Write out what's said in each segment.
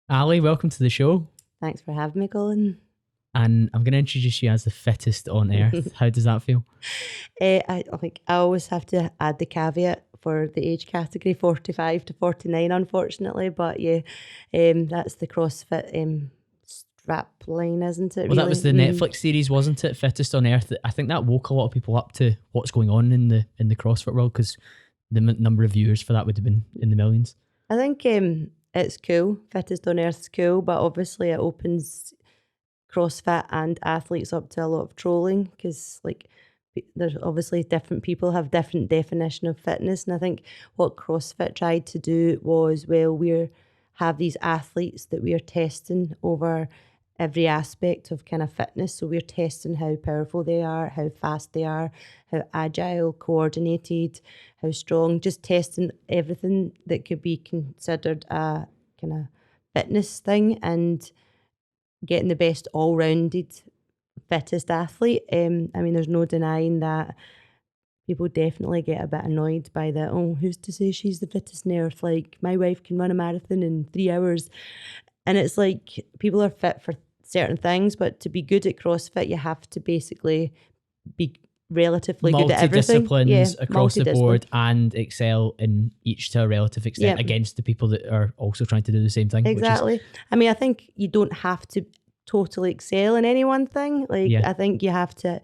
Ali, welcome to the show. Thanks for having me, Colin. And I'm going to introduce you as the fittest on earth. How does that feel? I think I always have to add the caveat for the age category, 45 to 49, unfortunately. But yeah, that's the CrossFit strap line, isn't it? Well, that was the Really? Netflix series, wasn't it? Fittest on earth. I think that woke a lot of people up to what's going on in the CrossFit world, because the number of viewers for that would have been in the millions. I think it's cool. Fittest on Earth's cool, but obviously it opens CrossFit and athletes up to a lot of trolling because, like, there's obviously different people have different definition of fitness, and I think what CrossFit tried to do was, well, we have these athletes that we are testing over every aspect of kind of fitness. So we're testing how powerful they are, how fast they are, how agile, coordinated, how strong, just testing everything that could be considered a kind of fitness thing and getting the best all-rounded fittest athlete. I mean, there's no denying that people definitely get a bit annoyed by that. Oh, who's to say she's the fittest on earth? Like, my wife can run a marathon in 3 hours. And it's like, people are fit for certain things, but to be good at CrossFit, you have to basically be relatively good at everything. Multi-disciplines across the board and excel in each to a relative extent against the people that are also trying to do the same thing. Exactly. I mean, I think you don't have to totally excel in any one thing. Like, I think you have to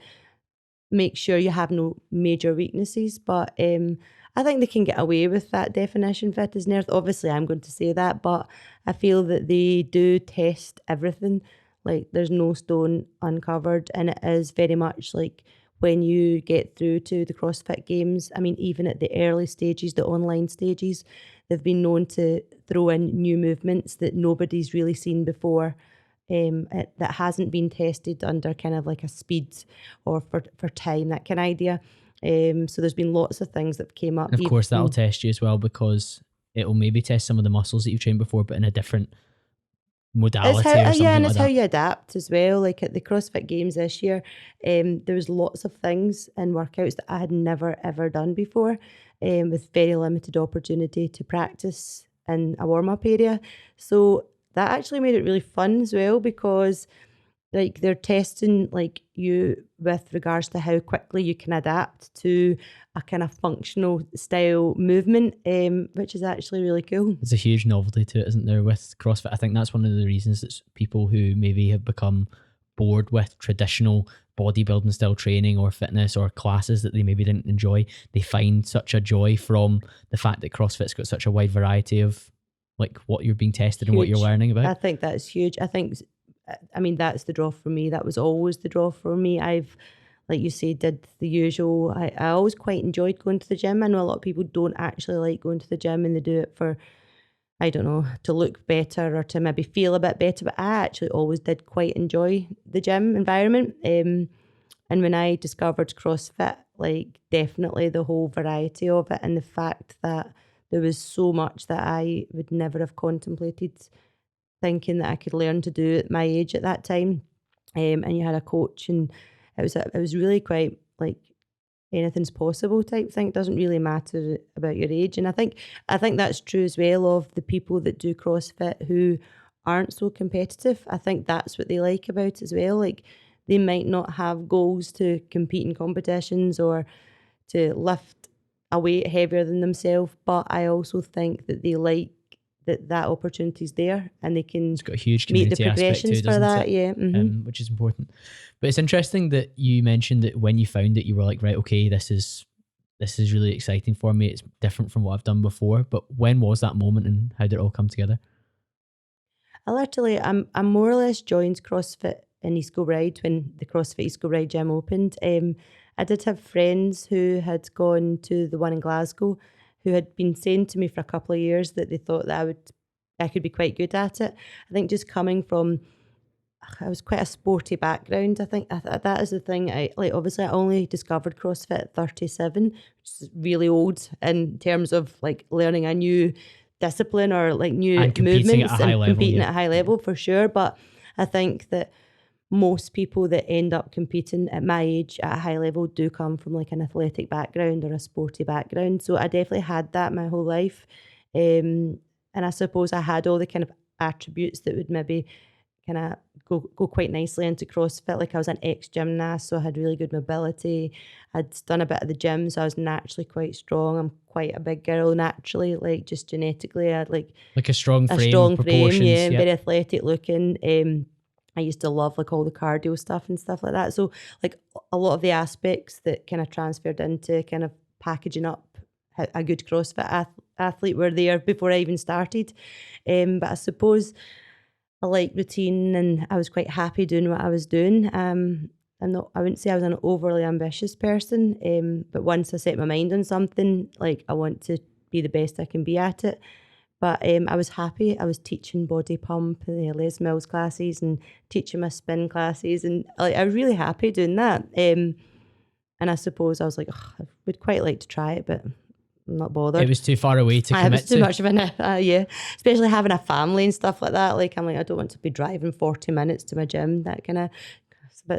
make sure you have no major weaknesses, but I think they can get away with that definition, fit as an earth. Obviously, I'm going to say that, but I feel that they do test everything. Like, there's no stone uncovered, and it is very much like when you get through to the CrossFit Games. I mean, even at the early stages, the online stages, they've been known to throw in new movements that nobody's really seen before. That hasn't been tested under kind of like a speed or for time, that kind of idea. So there's been lots of things that came up. And of course, that'll test you as well, because it'll maybe test some of the muscles that you've trained before, but in a different modality or something. Yeah, and it's like how you adapt as well. Like at the CrossFit Games this year, there was lots of things and workouts that I had never ever done before, with very limited opportunity to practice in a warm-up area. So that actually made it really fun as well, because like they're testing like you with regards to how quickly you can adapt to a kind of functional style movement, which is actually really cool. There's a huge novelty to it, isn't there, with CrossFit? I think that's one of the reasons that people who maybe have become bored with traditional bodybuilding style training or fitness or classes that they maybe didn't enjoy, they find such a joy from the fact that CrossFit's got such a wide variety of like what you're being tested and what you're learning about. I think that's huge. I mean, that's the draw for me. That was always the draw for me. I've, like you say, did the usual. I always quite enjoyed going to the gym. I know a lot of people don't actually like going to the gym, and they do it for, I don't know, to look better or to maybe feel a bit better. But I actually always did quite enjoy the gym environment. And when I discovered CrossFit, like definitely the whole variety of it, and the fact that there was so much that I would never have contemplated thinking that I could learn to do at my age at that time. And you had a coach, and it was really quite like anything's possible type thing. It doesn't really matter about your age. And I think that's true as well of the people that do CrossFit who aren't so competitive. I think that's what they like about it as well. Like, they might not have goals to compete in competitions or to lift a weight heavier than themselves, but I also think that they like that opportunity is there, and they can it's got a huge community meet the progressions aspect too, for that. Mm-hmm. Which is important. But it's interesting that you mentioned that when you found it, you were like, right, okay, this is really exciting for me. It's different from what I've done before. But when was that moment, and how did it all come together? I more or less joined CrossFit in East Kilbride when the CrossFit East Kilbride gym opened. I did have friends who had gone to the one in Glasgow, who had been saying to me for a couple of years that they thought that I could be quite good at it. I think just coming from, I was quite a sporty background. I think that is the thing. Obviously I only discovered CrossFit at 37, which is really old in terms of like learning a new discipline or like new movements and competing at a high level for sure. But I think that most people that end up competing at my age at a high level do come from like an athletic background or a sporty background. So I definitely had that my whole life. And I suppose I had all the kind of attributes that would maybe kind of go quite nicely into CrossFit. Like I was an ex-gymnast, so I had really good mobility. I'd done a bit of the gym, so I was naturally quite strong. I'm quite a big girl naturally, like just genetically. I had like a strong frame, frame, yeah, and yep. very athletic looking. I used to love like all the cardio stuff and stuff like that. So like a lot of the aspects that kind of transferred into kind of packaging up a good CrossFit athlete were there before I even started. But I suppose I like routine and I was quite happy doing what I was doing. I wouldn't say I was an overly ambitious person, but once I set my mind on something, like I want to be the best I can be at it. But I was happy. I was teaching body pump, the Les Mills classes, and teaching my spin classes, and like I was really happy doing that. And I suppose I was like, I would quite like to try it, but I'm not bothered. It was too far away to commit to. It was too much of yeah. Especially having a family and stuff like that. Like I'm like, I don't want to be driving 40 minutes to my gym. That kind of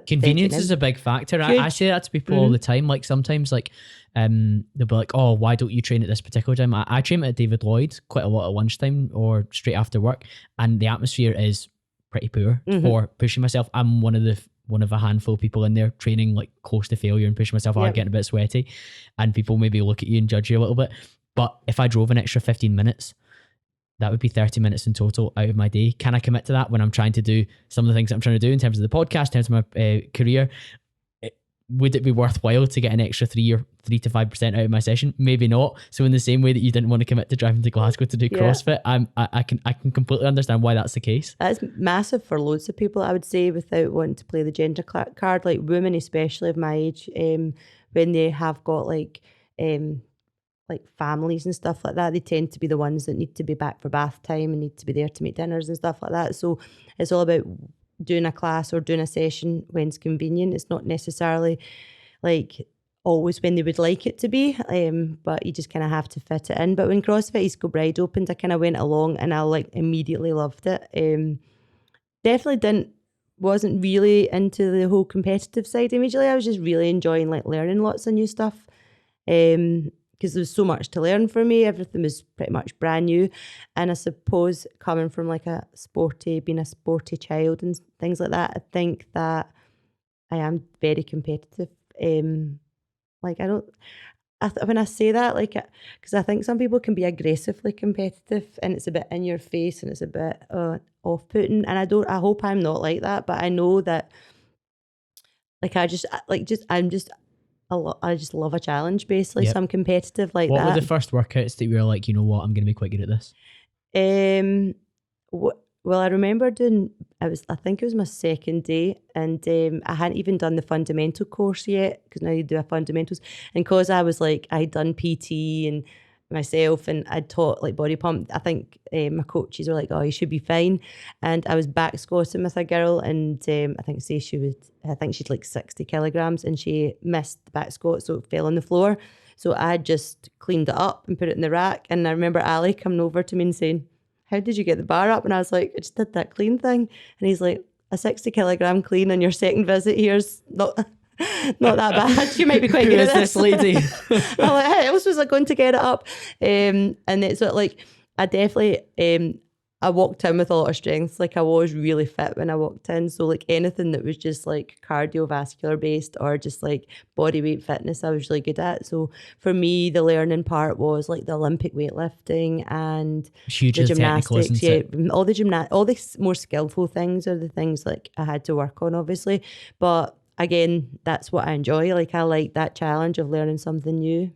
convenience is a big factor. I say that to people all the time. Like sometimes, like they'll be like, "Oh, why don't you train at this particular gym?" I train at David Lloyd quite a lot at lunchtime or straight after work, and the atmosphere is pretty poor for pushing myself. I'm one of a handful of people in there training like close to failure and pushing myself hard, getting a bit sweaty, and people maybe look at you and judge you a little bit. But if I drove an extra 15 minutes, that would be 30 minutes in total out of my day. Can I commit to that when I'm trying to do some of the things that I'm trying to do in terms of the podcast, in terms of my career? Would it be worthwhile to get an extra 3 to 5% out of my session? Maybe not. So in the same way that you didn't want to commit to driving to Glasgow to do CrossFit, I can completely understand why that's the case. That's massive for loads of people, I would say, without wanting to play the gender card. Like women, especially of my age, when they have got like families and stuff like that, they tend to be the ones that need to be back for bath time and need to be there to make dinners and stuff like that. So it's all about doing a class or doing a session when it's convenient. It's not necessarily like always when they would like it to be, but you just kind of have to fit it in. But when CrossFit East Kilbride opened, I kind of went along and I like immediately loved it. Definitely wasn't really into the whole competitive side immediately. I was just really enjoying like learning lots of new stuff. Because there was so much to learn for me. Everything was pretty much brand new. And I suppose coming from like being a sporty child and things like that, I think that I am very competitive. When I say that, like, because I think some people can be aggressively competitive and it's a bit in your face and it's a bit off-putting. And I hope I'm not like that, but I know that like, I just love a challenge, basically. So I'm competitive like that. What were the first workouts that you were like, you know what, I'm going to be quite good at this? Well, I remember I think it was my second day, and I hadn't even done the fundamental course yet, because now you do a fundamentals. And because I was like, I'd done PT and myself and I'd taught like body pump, I think my coaches were like, oh, you should be fine. And I was back squatting with a girl, and I think she'd like 60 kilograms, and she missed the back squat, so it fell on the floor. So I just cleaned it up and put it in the rack. And I remember Ali coming over to me and saying, how did you get the bar up? And I was like, I just did that clean thing. And he's like, a 60 kilogram clean on your second visit here's not that bad. You might be quite good at this lady. I'm like, hey, else was I going to get it up? And it's like, I definitely, I walked in with a lot of strength. Like I was really fit when I walked in. So like anything that was just like cardiovascular based or just like body weight fitness, I was really good at. So for me, the learning part was like the Olympic weightlifting and the gymnastics. Yeah, all the more skillful things are the things like I had to work on, obviously. But again, that's what I enjoy. Like I like that challenge of learning something new.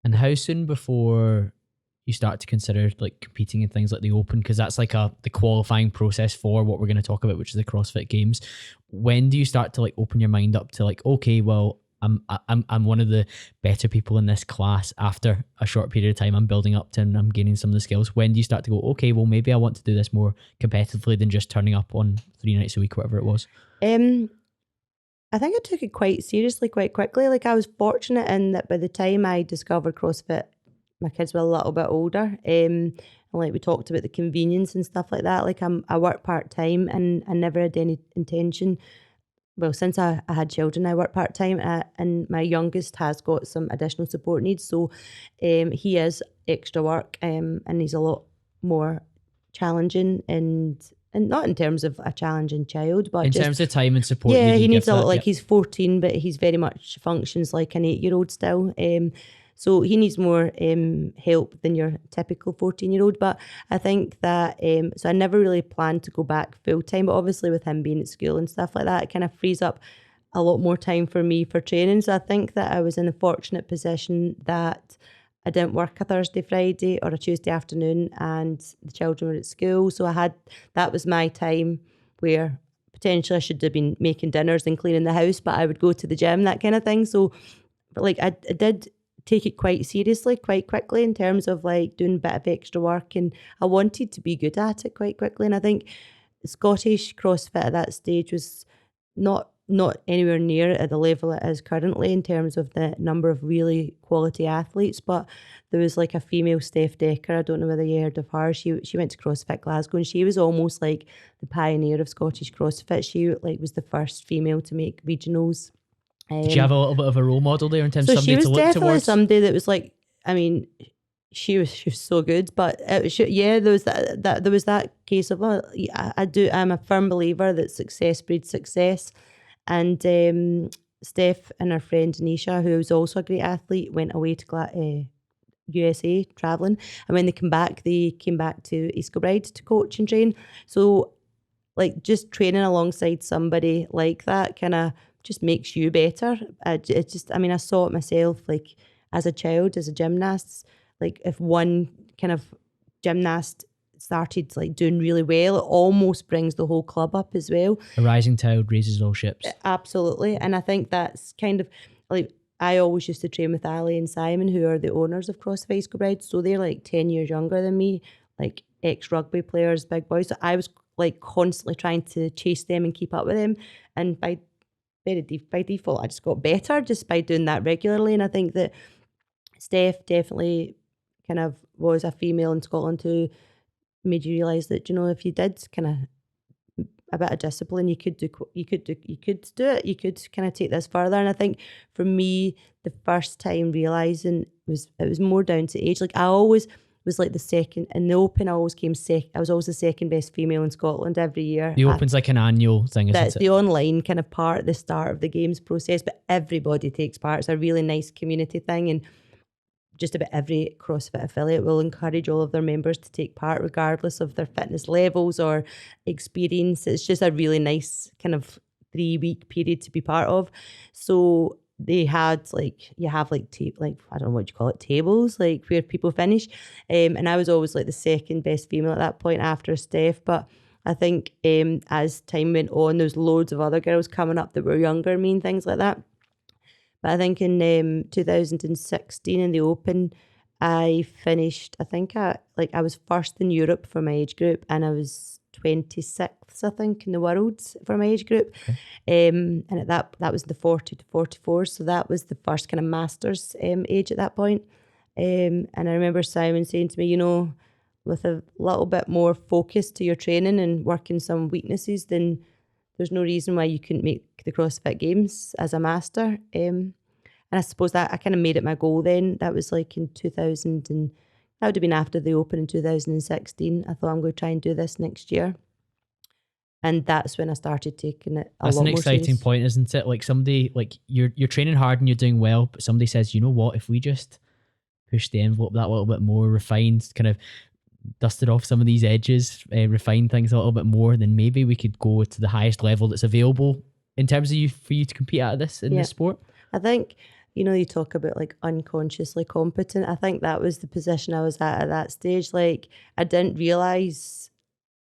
And how soon before you start to consider like competing in things like the Open, because that's like the qualifying process for what we're going to talk about, which is the CrossFit Games? When do you start to like open your mind up to like, okay, well, I'm one of the better people in this class. After a short period of time, I'm building up to and I'm gaining some of the skills. When do you start to go, okay, well, maybe I want to do this more competitively than just turning up on 3 nights a week, whatever it was? I think I took it quite seriously quite quickly. Like I was fortunate in that by the time I discovered CrossFit, my kids were a little bit older. And like we talked about the convenience and stuff like that. Like I work part-time and I never had any intention. Well, since I had children, I work part-time, and my youngest has got some additional support needs. So he is extra work and he's a lot more challenging and not in terms of a challenging child, but in just, terms of time and support. yeah, he needs that, a lot. Like he's 14, but he's very much functions like an 8-year-old still. So he needs more help than your typical 14-year-old. But I think that, so I never really planned to go back full time, but obviously with him being at school and stuff like that, it kind of frees up a lot more time for me for training. So I think that I was in a fortunate position that I didn't work a Thursday, Friday or a Tuesday afternoon and the children were at school. So that was my time where potentially I should have been making dinners and cleaning the house, but I would go to the gym, that kind of thing. So like I did take it quite seriously, quite quickly in terms of like doing a bit of extra work, and I wanted to be good at it quite quickly. And I think Scottish CrossFit at that stage was not anywhere near at the level it is currently in terms of the number of really quality athletes, but there was like a female Steph Decker, I don't know whether you heard of her. She went to CrossFit Glasgow and she was almost like the pioneer of Scottish CrossFit. She like was the first female to make regionals. Did you have a little bit of a role model there in terms of somebody to look towards? She was definitely somebody that was like, I mean, she was so good, but there was that case of, I'm a firm believer that success breeds success. And Steph and her friend Nisha, who was also a great athlete, went away to USA traveling, and when they came back to East Kilbride to coach and train. So like just training alongside somebody like that kind of just makes you better. I saw it myself, like as a child, as a gymnast, like if one kind of gymnast started like doing really well, it almost brings the whole club up as well. A rising tide raises all ships. Absolutely. And I think that's kind of like, I always used to train with Ali and Simon, who are the owners of CrossFit East Kilbride. So they're like 10 years younger than me, like ex-rugby players, big boys. So I was like constantly trying to chase them and keep up with them. And by default, I just got better just by doing that regularly. And I think that Steph definitely kind of was a female in Scotland who made you realise that, you know, if you did kind of a bit of discipline, you could do it. You could kind of take this further. And I think for me, the first time realising it was more down to age. Like I always was like the second in the Open. I always came second. I was always the second best female in Scotland every year. The Open's like an annual thing, isn't it? That's the online kind of part, the start of the games process, but everybody takes part. It's a really nice community thing, and just about every CrossFit affiliate will encourage all of their members to take part regardless of their fitness levels or experience. It's just a really nice kind of 3-week period to be part of. So they had like, you have like I don't know what you call it, tables, like where people finish. And I was always like the second best female at that point after Steph. But I think as time went on, there's loads of other girls coming up that were younger than me and things like that. But I think in 2016 in the Open, I finished, I was first in Europe for my age group, and I was 26th, I think, in the world for my age group. Okay. And at that was the 40 to 44. So that was the first kind of masters age at that point. And I remember Simon saying to me, you know, with a little bit more focus to your training and working some weaknesses, then there's no reason why you couldn't make the CrossFit Games as a master. And I suppose that I kind of made it my goal then. That was like in 2000, and that would have been after the Open in 2016. I thought, I'm going to try and do this next year. And that's when I started taking it a lot more serious. That's an exciting point, isn't it? Like somebody, like you're training hard and you're doing well, but somebody says, you know what, if we just push the envelope that little bit more, refined, kind of dusted off some of these edges, refined things a little bit more, then maybe we could go to the highest level that's available in terms of for you to compete at this in this sport. I think, you know, you talk about like unconsciously competent. I think that was the position I was at that stage. Like I didn't realise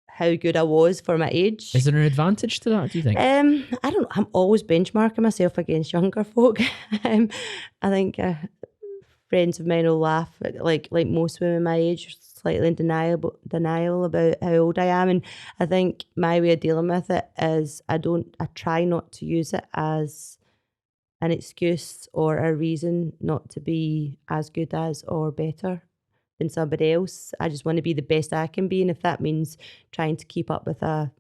how good I was for my age. Is there an advantage to that, do you think? I don't know. I'm always benchmarking myself against younger folk. I think friends of mine will laugh at, like most women my age, slightly in denial about how old I am. And I think my way of dealing with it is I try not to use it as an excuse or a reason not to be as good as or better than somebody else. I just want to be the best I can be. And if that means trying to keep up with a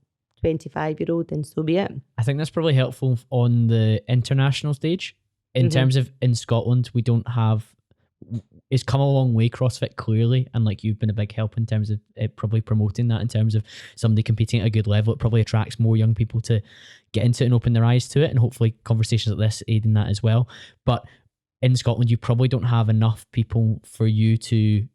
25-year-old, then so be it. I think that's probably helpful on the international stage. In terms of in Scotland, we don't have, it's come a long way, CrossFit, clearly, and like you've been a big help in terms of it probably promoting that, in terms of somebody competing at a good level. It probably attracts more young people to get into it and open their eyes to it, and hopefully conversations like this aid in that as well. But in Scotland, you probably don't have enough people for you to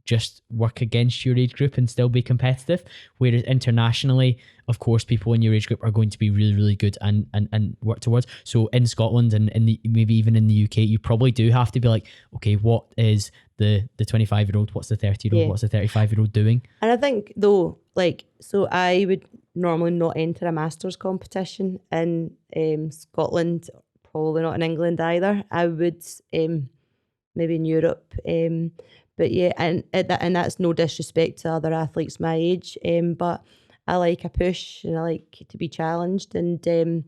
just work against your age group and still be competitive. Whereas internationally, of course, people in your age group are going to be really, really good and work towards. So in Scotland and in the, maybe even in the UK, you probably do have to be like, okay, what is the 25-year-old, what's the 30-year-old, what's the 35-year-old doing? And I think though, like, so I would normally not enter a masters competition in Scotland, probably not in England either. I would maybe in Europe. But yeah, and that's no disrespect to other athletes my age, but I like a push and I like to be challenged, and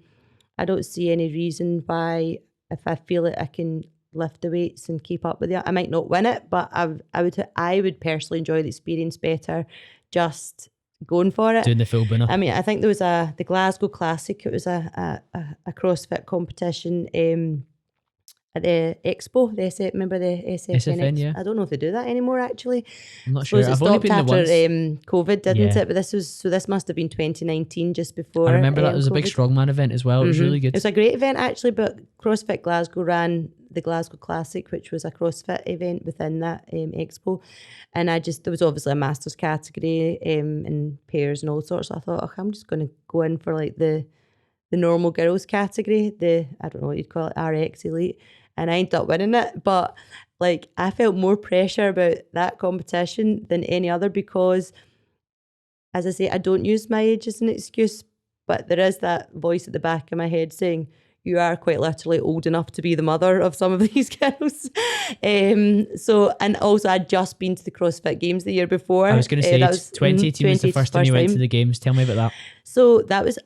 I don't see any reason why, if I feel that I can lift the weights and keep up with it, I might not win it, but I would personally enjoy the experience better just going for it. Doing the full binner. I mean, I think there was the Glasgow Classic. It was a CrossFit competition at the Expo, remember the SFN? Yeah. I don't know if they do that anymore, actually. I'm not sure. I've only been after there once. COVID, didn't it? But this must have been 2019, just before. I remember that. It was COVID. A big strongman event as well. It was really good. It was a great event, actually, but CrossFit Glasgow ran the Glasgow Classic, which was a CrossFit event within that Expo. And there was obviously a masters category and pairs and all sorts. So I thought, I'm just going to go in for like the normal girls category, I don't know what you'd call it, RX Elite. And I ended up winning it. But like, I felt more pressure about that competition than any other because, as I say, I don't use my age as an excuse, but there is that voice at the back of my head saying, you are quite literally old enough to be the mother of some of these girls. And also I'd just been to the CrossFit Games the year before. I was going to say, 2018 was the first time you went to the Games. Tell me about that. So that was,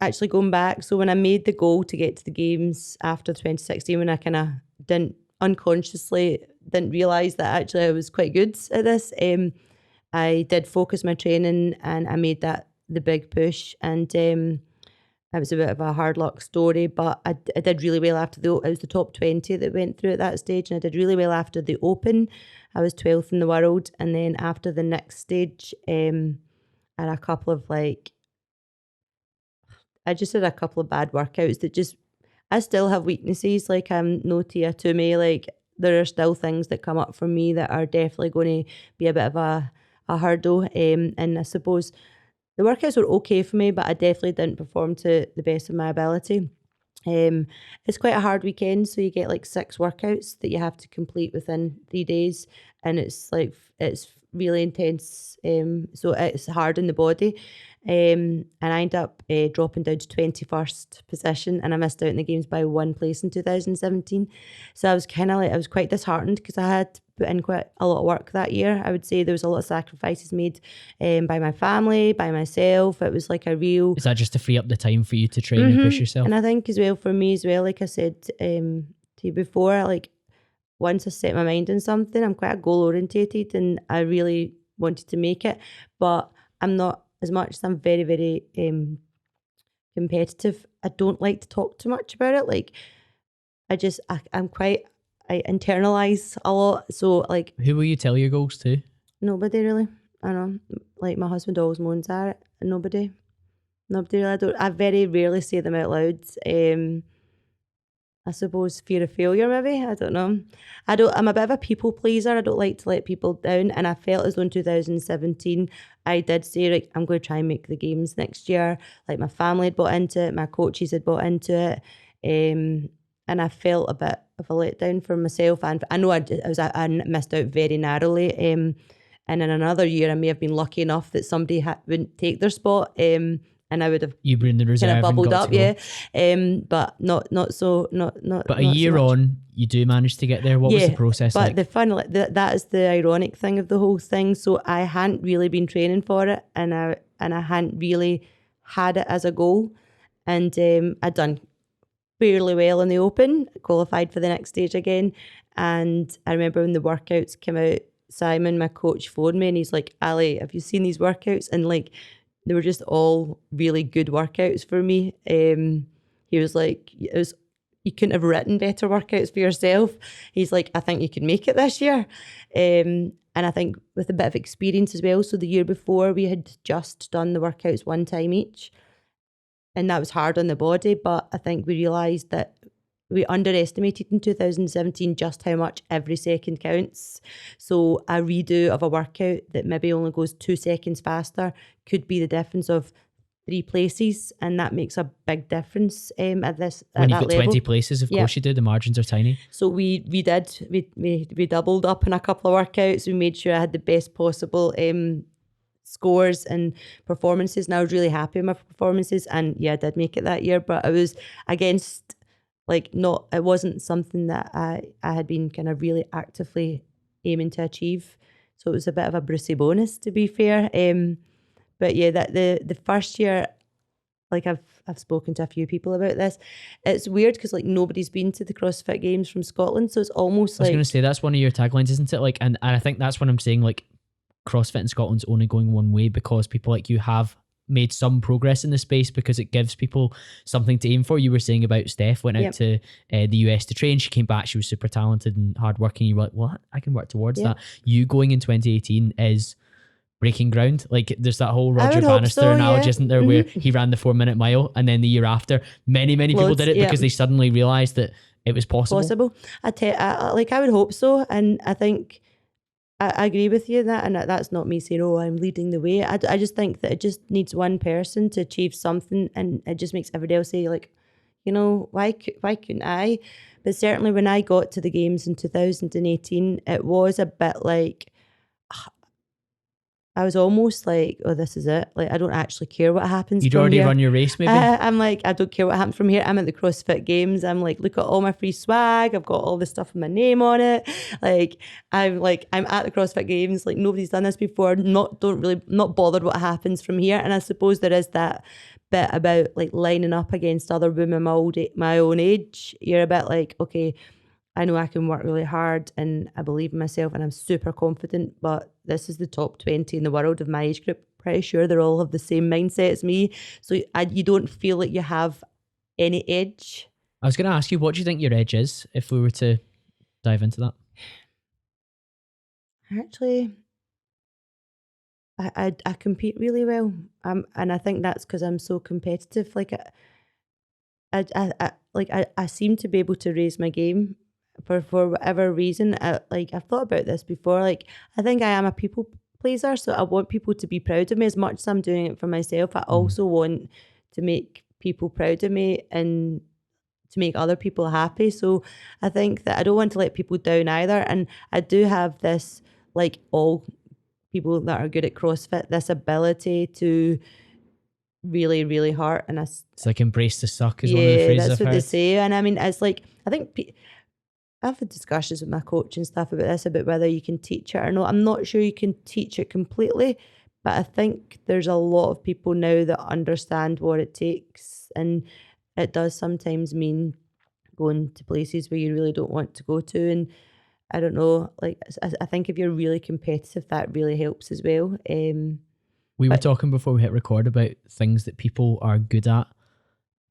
actually going back. So when I made the goal to get to the Games after 2016, when I kind of didn't realise that actually I was quite good at this, I did focus my training and I made that the big push. And it was a bit of a hard luck story, but I did really well after it was the top 20 that went through at that stage, and I did really well after the Open. I was 12th in the world, and then after the next stage, I had a couple of I just had a couple of bad workouts that I still have weaknesses. Like, I'm no Tia Toomey. Like, there are still things that come up for me that are definitely going to be a bit of a hurdle. And I suppose the workouts were okay for me, but I definitely didn't perform to the best of my ability. It's quite a hard weekend, so you get like 6 workouts that you have to complete within 3 days, and it's really intense. So it's hard on the body. And I ended up dropping down to 21st position, and I missed out in the Games by 1 place in 2017. So I was I was quite disheartened because I had put in quite a lot of work that year. I would say there was a lot of sacrifices made by my family, by myself. It was like a real... Is that just to free up the time for you to train and push yourself? And I think as well, for me as well, like I said to you before, like, once I set my mind on something, I'm quite goal orientated and I really wanted to make it, but I'm not, as much as I'm very, very competitive, I don't like to talk too much about it. Like, I internalize a lot. So like, who will you tell your goals to? Nobody really. I know, like, my husband always moans at it. Nobody really. I very rarely say them out loud. I suppose fear of failure, maybe. I don't know. I'm a bit of a people pleaser. I don't like to let people down. And I felt as though in 2017, I did say, like, I'm going to try and make the Games next year. Like, my family had bought into it. My coaches had bought into it. And I felt a bit of a letdown for myself. And I know I missed out very narrowly. And in another year, I may have been lucky enough that somebody wouldn't take their spot. And I would have you were in the reserve kind of bubbled up, yeah. But not so. But a year on, you do manage to get there. What was the process but like? the fun, that is the ironic thing of the whole thing. So I hadn't really been training for it, and I hadn't really had it as a goal. And I'd done fairly well in the Open, qualified for the next stage again. And I remember when the workouts came out, Simon, my coach, phoned me and he's like, Ali, have you seen these workouts? And like, they were just all really good workouts for me. He was like, you couldn't have written better workouts for yourself. He's like, I think you can make it this year. And I think with a bit of experience as well. So the year before we had just done the workouts one time each, and that was hard on the body. But I think we realised that we underestimated in 2017 just how much every second counts. So a redo of a workout that maybe only goes 2 seconds faster could be the difference of 3 places, and that makes a big difference When at you've that got level. 20 places, of course you do. The margins are tiny. So we doubled up in a couple of workouts. We made sure I had the best possible scores and performances, and I was really happy with my performances. And yeah, I did make it that year, but I was against it wasn't something that I had been kind of really actively aiming to achieve. So it was a bit of a Brucey bonus, to be fair. But yeah, that the first year, I've spoken to a few people about this. It's weird because nobody's been to the CrossFit Games from Scotland, so it's almost I was going to say, that's one of your taglines, isn't it? And I think that's what I'm saying. CrossFit in Scotland's only going one way because people like you have made some progress in the space, because it gives people something to aim for. You were saying about Steph went out to the US to train. She came back. She was super talented and hardworking. You were like, what? I can work towards that. You going in 2018 is breaking ground. There's that whole Roger Bannister analogy, isn't there, where he ran the 4-minute mile, and then the year after, many people did it because they suddenly realised that it was possible. I would hope so, and I think I agree with you that, and that's not me saying, oh, I'm leading the way. I just think that it just needs one person to achieve something, and it just makes everybody else say, why couldn't I? But certainly when I got to the games in 2018, it was a bit like, I was almost like, oh, this is it. I don't actually care what happens You'd from already here. run your race, maybe? I'm like, I don't care what happens from here. I'm at the CrossFit Games. I'm like, look at all my free swag. I've got all this stuff with my name on it. I'm at the CrossFit Games. Nobody's done this before. Not bothered what happens from here. And I suppose there is that bit about lining up against other women my own age. You're a bit like, okay, I know I can work really hard and I believe in myself and I'm super confident, but this is the top 20 in the world of my age group. Pretty sure they all have the same mindset as me. So you don't feel like you have any edge. I was going to ask you, what do you think your edge is, if we were to dive into that? Actually, I compete really well. And I think that's because I'm so competitive. I seem to be able to raise my game for whatever reason. I've thought about this before. I think I am a people pleaser, so I want people to be proud of me as much as I'm doing it for myself. I also want to make people proud of me and to make other people happy. So I think that I don't want to let people down either. And I do have this, all people that are good at CrossFit, this ability to really, really hard. And it's embrace the suck is one of the phrases that's I've what heard. they say. And I mean, it's I think I've had discussions with my coach and stuff about this, about whether you can teach it or not. I'm not sure you can teach it completely, but I think there's a lot of people now that understand what it takes, and it does sometimes mean going to places where you really don't want to go to. And I don't know, I think if you're really competitive, that really helps as well. We were talking before we hit record about things that people are good at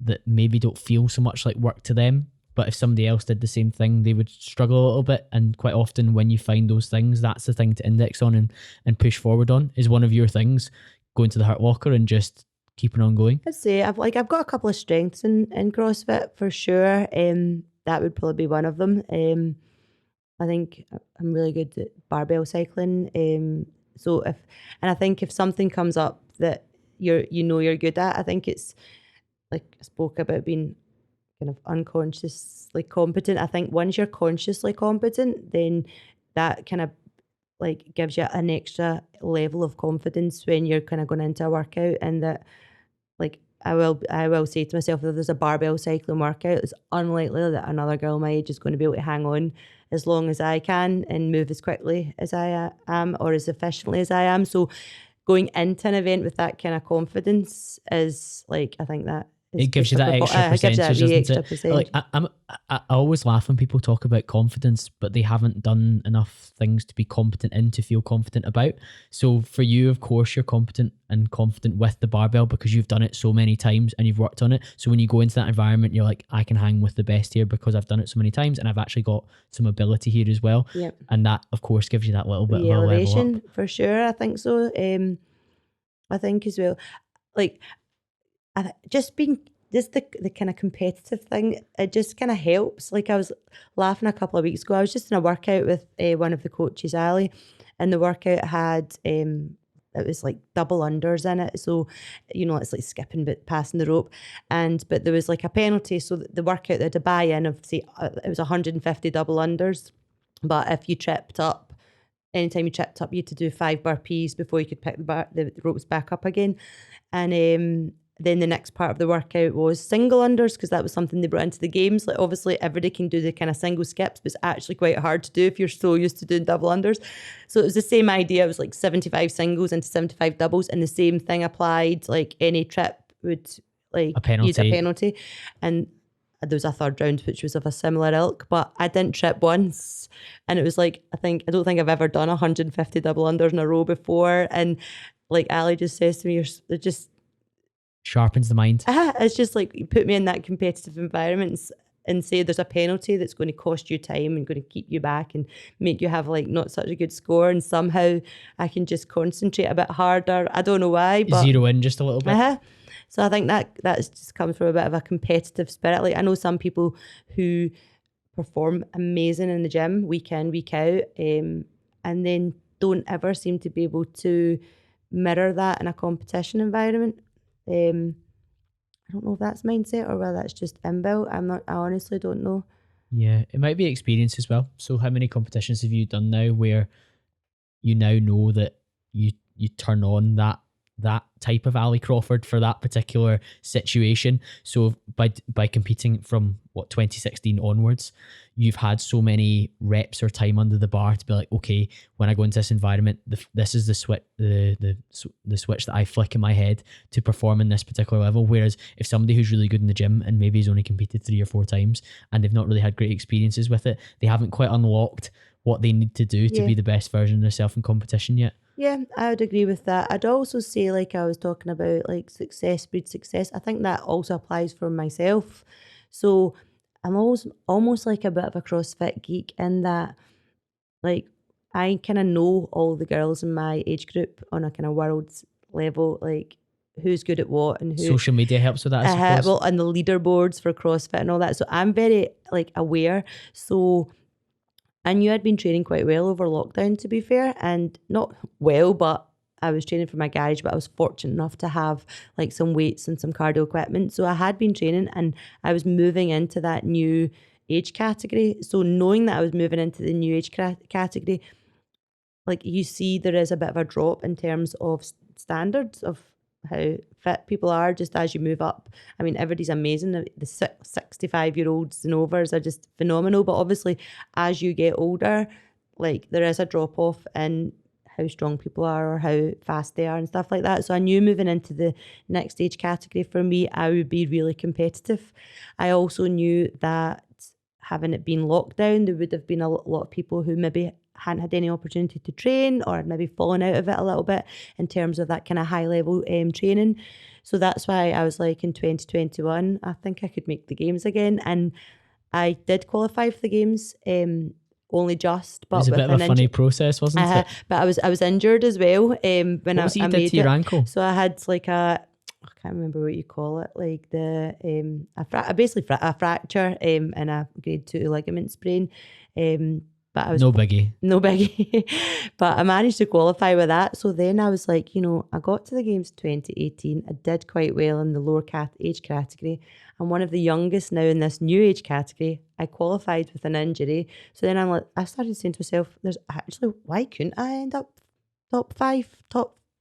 that maybe don't feel so much like work to them, but if somebody else did the same thing, they would struggle a little bit. And quite often when you find those things, that's the thing to index on and push forward on. Is one of your things going to the Hurt Locker and just keeping on going? I'd say I've got a couple of strengths in CrossFit for sure. That would probably be one of them. I think I'm really good at barbell cycling. And I think if something comes up that you're good at, I think it's I spoke about being kind of unconsciously competent. I think once you're consciously competent, then that kind of gives you an extra level of confidence when you're kind of going into a workout, and that I will say to myself, if there's a barbell cycling workout, it's unlikely that another girl my age is going to be able to hang on as long as I can and move as quickly as I am or as efficiently as I am. So going into an event with that kind of confidence is I think that it gives you that extra percentage, doesn't it? Like I always laugh when people talk about confidence, but they haven't done enough things to be competent in to feel confident about. So for you, of course, you're competent and confident with the barbell because you've done it so many times and you've worked on it. So when you go into that environment, you're like, I can hang with the best here because I've done it so many times and I've actually got some ability here as well. Yep. And that, of course, gives you that little bit of elevation, a level up. for sure. I think so. I think as well, like just the kind of competitive thing, it just kind of helps. Like I was laughing a couple of weeks ago, I was just in a workout with one of the coaches, Ali, and the workout had it was like double unders in it. So, you know, it's like skipping but passing the rope. But there was like a penalty. So the workout, they had a buy-in of, say, it was 150 double unders. But if you tripped up, anytime you tripped up, you had to do 5 burpees before you could pick the ropes back up again. And then the next part of the workout was single unders, because that was something they brought into the games. Like obviously everybody can do the kind of single skips, but it's actually quite hard to do if you're so used to doing double unders. So it was the same idea. It was like 75 singles into 75 doubles, and the same thing applied. Like any trip would like use a penalty. And there was a third round which was of a similar ilk, but I didn't trip once. And it was like, I don't think I've ever done 150 double unders in a row before. And like Ali just says to me, it just sharpens the mind. It's just like, you put me in that competitive environment and say there's a penalty that's going to cost you time and going to keep you back and make you have like not such a good score, and somehow I can just concentrate a bit harder. I don't know why, but zero in just a little bit. So I think that just comes from a bit of a competitive spirit. Like I know some people who perform amazing in the gym week in, week out, and then don't ever seem to be able to mirror that in a competition environment. I don't know if that's mindset or whether that's just inbuilt. I honestly don't know. Yeah, it might be experience as well. So how many competitions have you done now where you now know that you turn on that type of Ali Crawford for that particular situation? So by competing from 2016 onwards, you've had so many reps or time under the bar to be like, okay, when I go into this environment, this is the switch that I flick in my head to perform in this particular level. Whereas if somebody who's really good in the gym and maybe has only competed 3 or 4 times and they've not really had great experiences with it, they haven't quite unlocked what they need to do to be the best version of themselves in competition yet. Yeah, I would agree with that. I'd also say, like I was talking about, like success breeds success. I think that also applies for myself. So I'm almost like a bit of a CrossFit geek in that, like, I kind of know all the girls in my age group on a kind of world level, like who's good at what and who. Social media helps with that, I suppose. Well, and the leaderboards for CrossFit and all that. So I'm very like aware. So I knew I'd been training quite well over lockdown, to be fair, and not well, but I was training for my garage, but I was fortunate enough to have like some weights and some cardio equipment. So I had been training and I was moving into that new age category. So knowing that I was moving into the new age category, like you see there is a bit of a drop in terms of standards of how fit people are just as you move up. I mean, everybody's amazing. The 65-year-olds and overs are just phenomenal. But obviously, as you get older, like there is a drop off in how strong people are or how fast they are and stuff like that. So I knew moving into the next age category for me, I would be really competitive. I also knew that having it been lockdown, there would have been a lot of people who maybe hadn't had any opportunity to train or had maybe fallen out of it a little bit in terms of that kind of high level training. So that's why I was like, in 2021, I think I could make the games again. And I did qualify for the games, only just, but it was a bit of a funny process, wasn't it? But I was injured as well. When what was I it you made did to your ankle? So I had like I can't remember what you call it, like the basically a fracture and a grade 2 ligament sprain. But I was no biggie. But I managed to qualify with that. So then I was like, you know, I got to the games 2018. I did quite well in the lower age category. I'm one of the youngest now in this new age category. I qualified with an injury. So then I started saying to myself, why couldn't I end up top 5,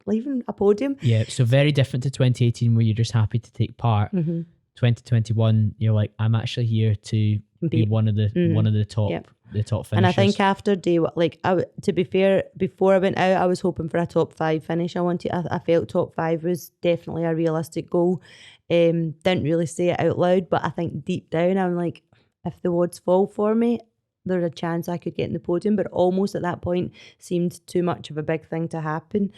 leaving a podium? Yeah, so very different to 2018 where you're just happy to take part. Mm-hmm. 2021, you're like, I'm actually here to be one of the top. Yep. the top finishers. And I think after day one, like to be fair, before I went out, I was hoping for a top 5 finish. I felt top 5 was definitely a realistic goal. Didn't really say it out loud, but I think deep down I'm like, if the odds fall for me, there's a chance I could get in the podium. But almost at that point seemed too much of a big thing to happen.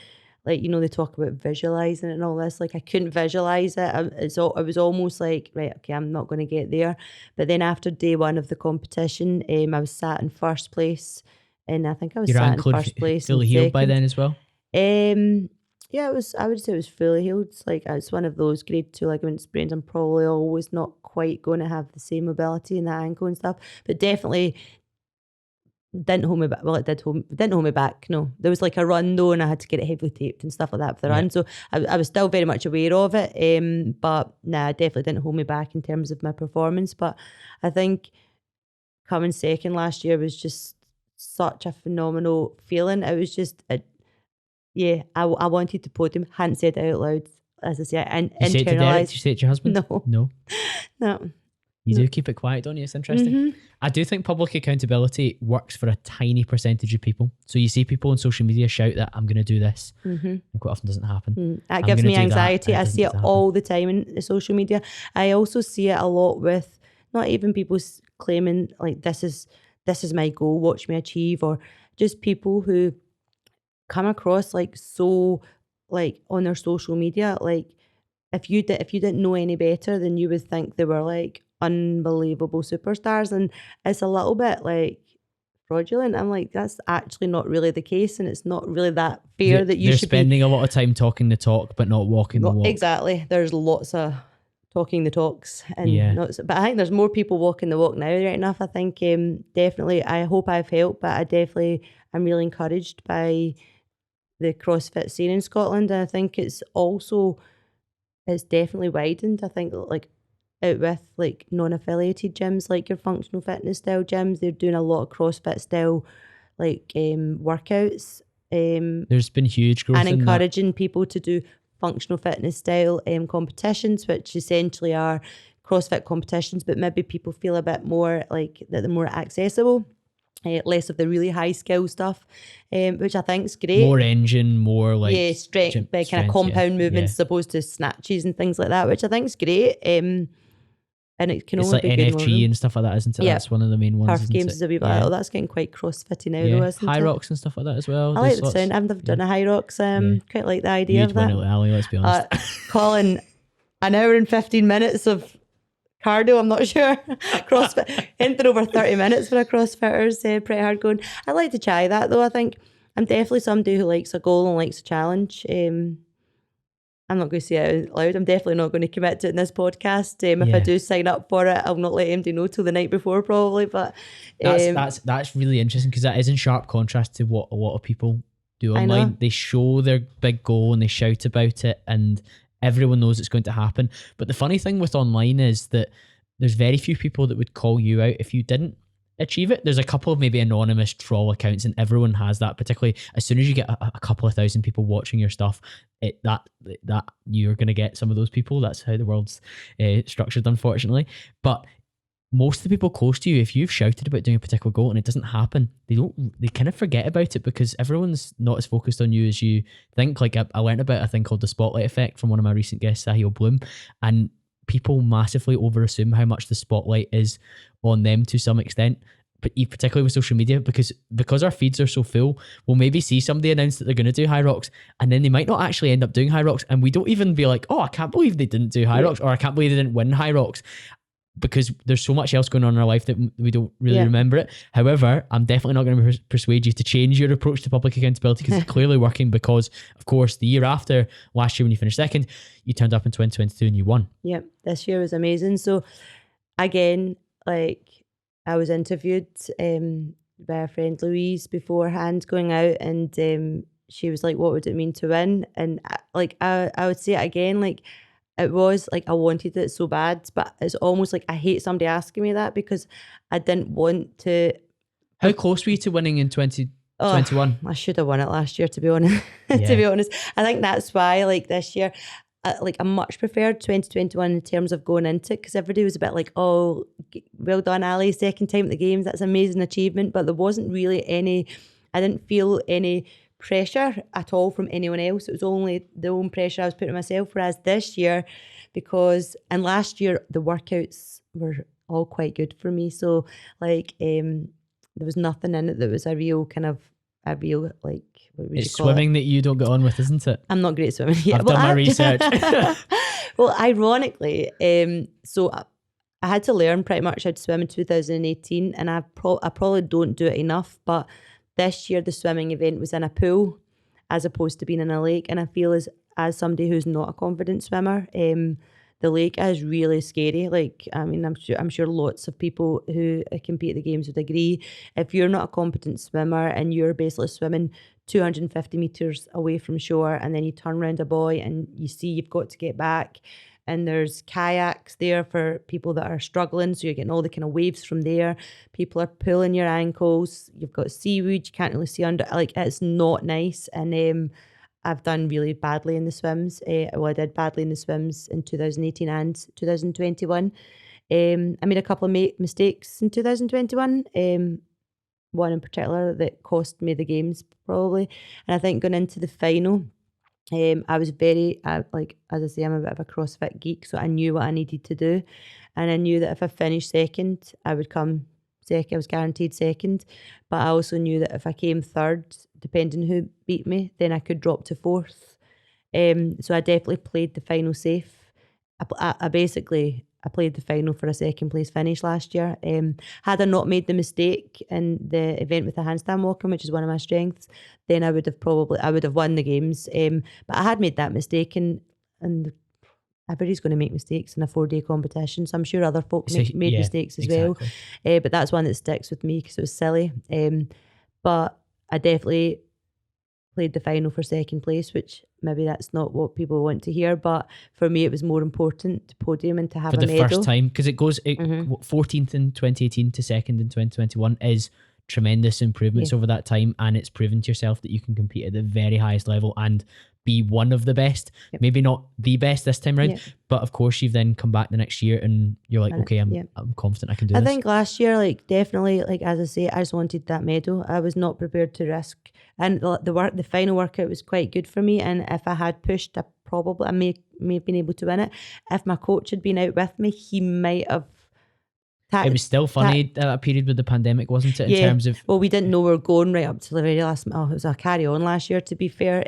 Like, you know, they talk about visualizing and all this. Like, I couldn't visualize it. It was almost like, right, okay, I'm not going to get there. But then after day one of the competition, I was sat in first place, and I think I was sat in first place. Fully healed by then as well. Yeah, it was. I would say it was fully healed. It's like it's one of those grade 2 ligament sprains. I'm probably always not quite going to have the same mobility in the ankle and stuff, but definitely didn't hold me back. Well, didn't hold me back. No, there was like a run though, and I had to get it heavily taped and stuff like that for the run. So I was still very much aware of it. But nah, definitely didn't hold me back in terms of my performance. But I think coming second last year was just such a phenomenal feeling. It was just, I wanted to podium. Hadn't said it out loud, as I say, and internalized. Did you say it to your husband? No. You do keep it quiet, don't you? It's interesting. Mm-hmm. I do think public accountability works for a tiny percentage of people. So you see people on social media shout that I'm going to do this, and quite often doesn't happen. That gives me anxiety. I see it all the time in social media. I also see it a lot with not even people claiming like this is my goal, watch me achieve, or just people who come across like so like on their social media, like if you didn't know any better, then you would think they were like unbelievable superstars, and it's a little bit like fraudulent. I'm like, that's actually not really the case, and it's not really that fair that you should be spending a lot of time talking the talk but not walking the walk. Exactly. There's lots of talking the talks, and but I think there's more people walking the walk now, right enough. I think definitely, I hope I've helped, but I'm really encouraged by the CrossFit scene in Scotland, and I think it's definitely widened. I think like out with like non-affiliated gyms, like your functional fitness style gyms, they're doing a lot of CrossFit style like workouts. There's been huge growth and encouraging people to do functional fitness style competitions, which essentially are CrossFit competitions, but maybe people feel a bit more like that they're more accessible. Less of the really high skill stuff, which I think is great. More engine, more like strength, kind of compound movements as opposed to snatches and things like that, which I think is great. And it can only be good. It's like NFG and stuff like that, isn't it? Yeah. That's one of the main ones. Perf Games is a wee bit. Oh, that's getting quite CrossFitty now, though, isn't High Rocks and stuff like that as well. I like the sound. I've never done a High Rocks. Quite like the idea of that. You'd win it, Ali, let's be honest. Colin, an hour and 15 minutes of cardio, I'm not sure. CrossFit, anything over 30 minutes for a CrossFitter's pretty hard going. I'd like to try that though. I think I'm definitely somebody who likes a goal and likes a challenge. I'm not going to say it out loud. I'm definitely not going to commit to it in this podcast. If I do sign up for it, I'll not let MD know till the night before probably. But that's really interesting, because that is in sharp contrast to what a lot of people do online. They show their big goal and they shout about it, and everyone knows it's going to happen. But the funny thing with online is that there's very few people that would call you out if you didn't achieve it. There's a couple of maybe anonymous troll accounts, and everyone has that, particularly as soon as you get a couple of thousand people watching your stuff, that you're going to get some of those people. That's how the world's structured, unfortunately. But most of the people close to you, if you've shouted about doing a particular goal and it doesn't happen, they kind of forget about it, because everyone's not as focused on you as you think. Like I learned about a thing called the spotlight effect from one of my recent guests, Sahil Bloom, and people massively overassume how much the spotlight is on them to some extent, but particularly with social media, because our feeds are so full, we'll maybe see somebody announce that they're going to do High Rocks, and then they might not actually end up doing High Rocks, and we don't even be like, oh, I can't believe they didn't do High Rocks, or I can't believe they didn't win High Rocks, because there's so much else going on in our life that we don't really remember it. However, I'm definitely not going to persuade you to change your approach to public accountability, because it's clearly working, because of course the year after, last year when you finished second, you turned up in 2022 and you won. Yep, this year was amazing. So again, like I was interviewed by a friend Louise beforehand going out, and she was like, what would it mean to win? And I would say it again, like it was like I wanted it so bad, but it's almost like I hate somebody asking me that, because I didn't want to. How close were you to winning in 2021? I should have won it last year, to be honest. To be honest, I think that's why, like this year, I much preferred 2021 in terms of going into it, because everybody was a bit like, oh, well done, Ali, second time at the games, that's an amazing achievement. But there wasn't really I didn't feel any pressure at all from anyone else. It was only the own pressure I was putting on myself. Whereas this year, and last year, the workouts were all quite good for me. So like, there was nothing in it that was a real, like, what would It's you call it? swimming that you don't get on with, isn't it? I'm not great at swimming. Yeah, I've done my research. Well, ironically, so I had to learn pretty much how to swim in 2018, and I probably don't do it enough. But this year, the swimming event was in a pool as opposed to being in a lake, and I feel as somebody who's not a confident swimmer, the lake is really scary. Like, I mean, I'm sure lots of people who compete at the games would agree. If you're not a competent swimmer and you're basically swimming 250 meters away from shore, and then you turn around a buoy and you see you've got to get back, and there's kayaks there for people that are struggling, so you're getting all the kind of waves from there. People are pulling your ankles. You've got seaweed. You can't really see under. Like, it's not nice. And I've done really badly in the swims. I did badly in the swims in 2018 and 2021. I made a couple of mistakes in 2021. One in particular that cost me the games probably. And I think going into the final, I was very, like, as I say, I'm a bit of a CrossFit geek, so I knew what I needed to do. And I knew that if I finished second, I would come second. I was guaranteed second. But I also knew that if I came third, depending who beat me, then I could drop to fourth. So I definitely played the final safe. I played the final for a second place finish last year. Had I not made the mistake in the event with the handstand walking, which is one of my strengths, then I would have won the games. But I had made that mistake, and everybody's going to make mistakes in a 4-day competition. So I'm sure other folk made mistakes as well. But that's one that sticks with me because it was silly. But I definitely played the final for second place, which maybe that's not what people want to hear, but for me it was more important to podium and to have a medal. For the first time, because it goes 14th in 2018 to second in 2021 is tremendous improvements over that time, and it's proven to yourself that you can compete at the very highest level and be one of the best. Maybe not the best this time around, but of course you've then come back the next year and you're like, okay, I'm confident I can do this. I think last year, like, definitely, like, as I say, I just wanted that medal. I was not prepared to risk, and the final workout was quite good for me, and if I had pushed, I may have been able to win it. If my coach had been out with me, he might have. It was still funny that period with the pandemic, wasn't it? In terms of, well, we didn't know we were going right up to the very last. Oh, it was a carry on last year, to be fair.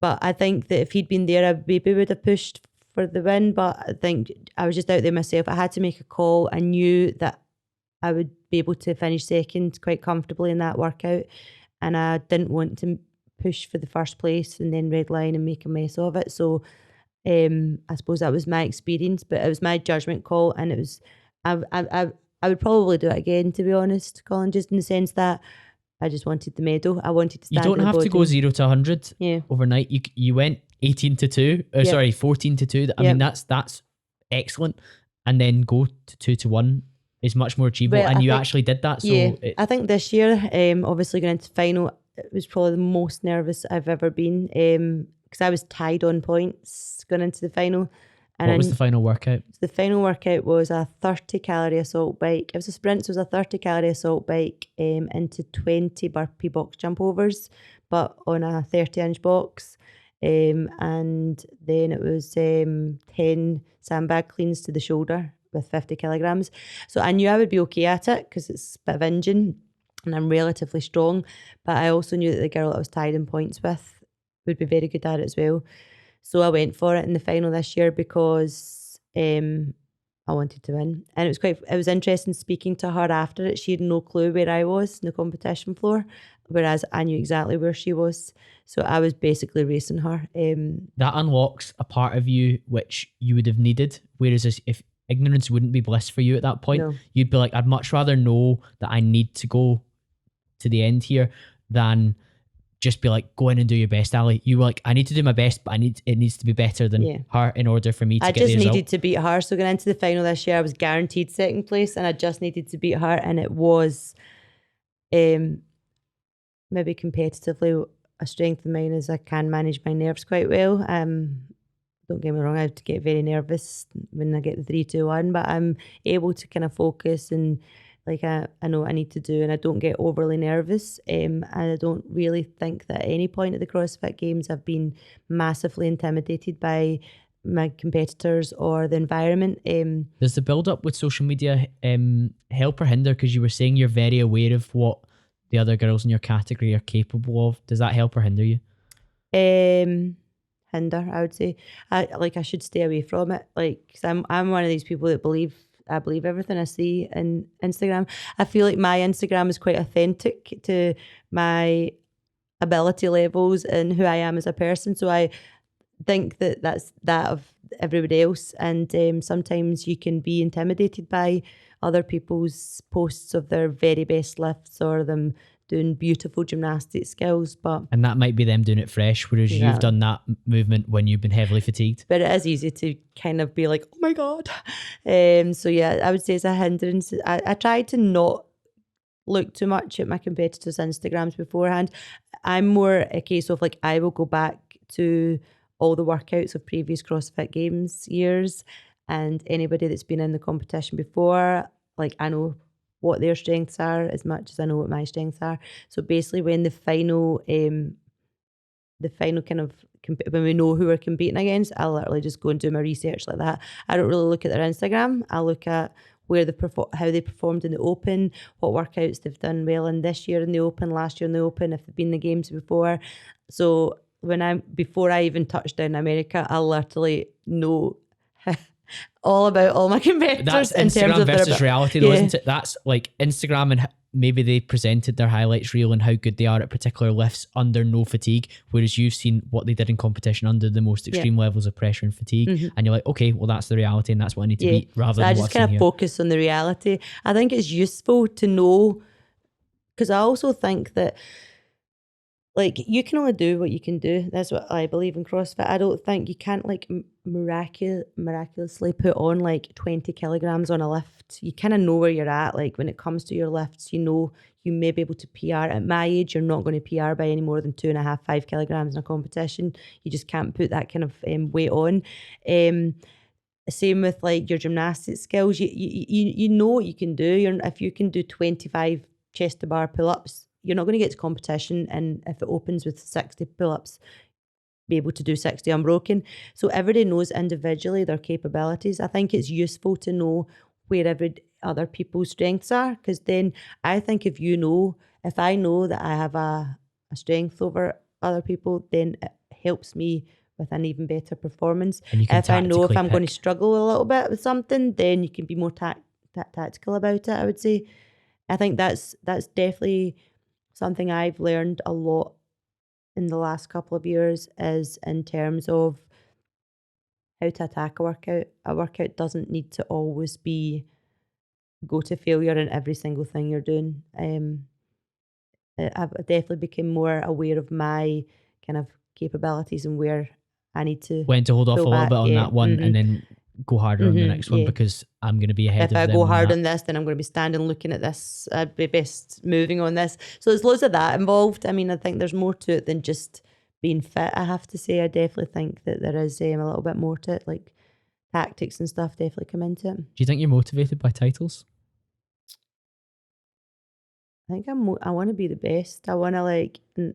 But I think that if he'd been there, I maybe would have pushed for the win. But I think I was just out there myself. I had to make a call. I knew that I would be able to finish second quite comfortably in that workout, and I didn't want to push for the first place and then red line and make a mess of it. So I suppose that was my experience, but it was my judgment call, and it was. I would probably do it again, to be honest, Colin, just in the sense that I just wanted the medal. I wanted to stand. You don't have to go 0 to 100 overnight. You went 18 to 2. Sorry, 14 to 2. I mean, that's excellent. And then go to 2 to 1 is much more achievable. And you actually did that. So I think this year, obviously going into final, it was probably the most nervous I've ever been, because I was tied on points going into the final. And what was the final workout? The final workout was a 30-calorie assault bike. It was a sprint, so it was a 30-calorie assault bike into 20 burpee box jump overs, but on a 30-inch box. And then it was 10 sandbag cleans to the shoulder with 50 kilograms. So I knew I would be okay at it because it's a bit of engine and I'm relatively strong. But I also knew that the girl that I was tied in points with would be very good at it as well. So I went for it in the final this year because I wanted to win. And it was interesting speaking to her after it. She had no clue where I was in the competition floor, whereas I knew exactly where she was. So I was basically racing her. That unlocks a part of you which you would have needed. Whereas if ignorance wouldn't be bliss for you at that point, you'd be like, I'd much rather know that I need to go to the end here than just be like, go in and do your best, Ali. You were like, I need to do my best, but it needs to be better than her in order for me to get the result. I just needed to beat her. So going into the final this year, I was guaranteed second place and I just needed to beat her. And it was maybe competitively a strength of mine is I can manage my nerves quite well. don't get me wrong, I have to get very nervous when I get the 3, 2, 1, but I'm able to kind of focus and like I know what I need to do, and I don't get overly nervous. And I don't really think that at any point at the CrossFit Games I've been massively intimidated by my competitors or the environment. Does the build up with social media help or hinder? Because you were saying you're very aware of what the other girls in your category are capable of. Does that help or hinder you? Hinder, I would say. I should stay away from it. Like, 'cause I'm one of these people that I believe everything I see in Instagram. I feel like my Instagram is quite authentic to my ability levels and who I am as a person. So I think that that's that of everybody else. And sometimes you can be intimidated by other people's posts of their very best lifts or them doing beautiful gymnastic skills. And that might be them doing it fresh, whereas you've done that movement when you've been heavily fatigued. But it is easy to kind of be like, oh my God. So yeah, I would say it's a hindrance. I try to not look too much at my competitors' Instagrams beforehand. I'm more a case of like, I will go back to all the workouts of previous CrossFit Games years, and anybody that's been in the competition before, like I know what their strengths are as much as I know what my strengths are. So basically when the final kind of, when we know who we're competing against, I'll literally just go and do my research like that. I don't really look at their Instagram. I look at where how they performed in the Open, what workouts they've done well in this year in the Open, last year in the Open, if they've been in the games before. So before I even touched down in America, I literally know all about all my competitors. That's in Instagram terms of versus reality, though, isn't it? That's like Instagram, and maybe they presented their highlights reel and how good they are at particular lifts under no fatigue, whereas you've seen what they did in competition under the most extreme levels of pressure and fatigue, and you're like, okay, well that's the reality and that's what I need to beat, rather than I just kind of focus on the reality. I think it's useful to know, because I also think that like you can only do what you can do. That's what I believe in CrossFit. I don't think you can't like miraculously put on like 20 kilograms on a lift. You kind of know where you're at. Like when it comes to your lifts, you know you may be able to PR. At my age, you're not going to PR by any more than 2.5, 5 kilograms in a competition. You just can't put that kind of weight on. Same with like your gymnastic skills. You know what you can do. If you can do 25 chest to bar pull-ups, you're not going to get to competition, and if it opens with 60 pull-ups, be able to do 60 unbroken. So everybody knows individually their capabilities. I think it's useful to know where every other people's strengths are, because then I think if I know that I have a strength over other people, then it helps me with an even better performance. If I know if I'm going to struggle a little bit with something, then you can be more tactical about it, I would say. I think that's definitely something I've learned a lot in the last couple of years, is in terms of how to attack a workout. A workout doesn't need to always go to failure in every single thing you're doing. I've definitely become more aware of my kind of capabilities and where I need to when to hold off a little bit on that one, and then go harder on the next one, because I'm going to be ahead of them. If I go hard on this, then I'm going to be standing looking at this. I'd be best moving on this. So there's loads of that involved. I mean, I think there's more to it than just being fit, I have to say. I definitely think that there is a little bit more to it, like tactics and stuff definitely come into it. Do you think you're motivated by titles? I think I want to be the best. I want to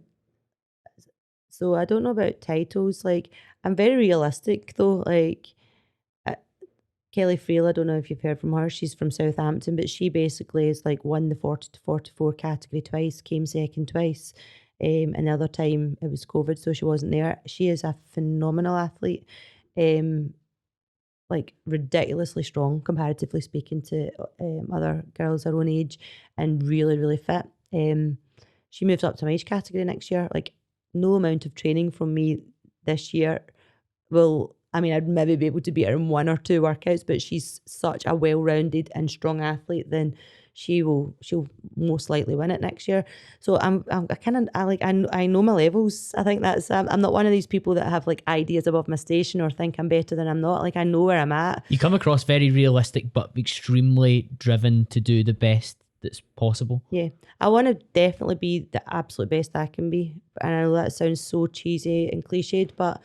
so I don't know about titles. Like, I'm very realistic though. Like, Kelly Frail, I don't know if you've heard from her. She's from Southampton, but she basically is like won the 40 to 44 category twice, came second twice. And the other time it was COVID, so she wasn't there. She is a phenomenal athlete, like ridiculously strong, comparatively speaking to other girls her own age, and really, really fit. She moves up to my age category next year. Like, no amount of training from me this year I'd maybe be able to beat her in 1 or 2 workouts, but she's such a well-rounded and strong athlete, then she'll most likely win it next year. So I know my levels. I think that's I'm not one of these people that have like ideas above my station or think I'm better than I'm not. Like, I know where I'm at. You come across very realistic but extremely driven to do the best that's possible. Yeah, I want to definitely be the absolute best I can be, and I know that sounds so cheesy and cliched, but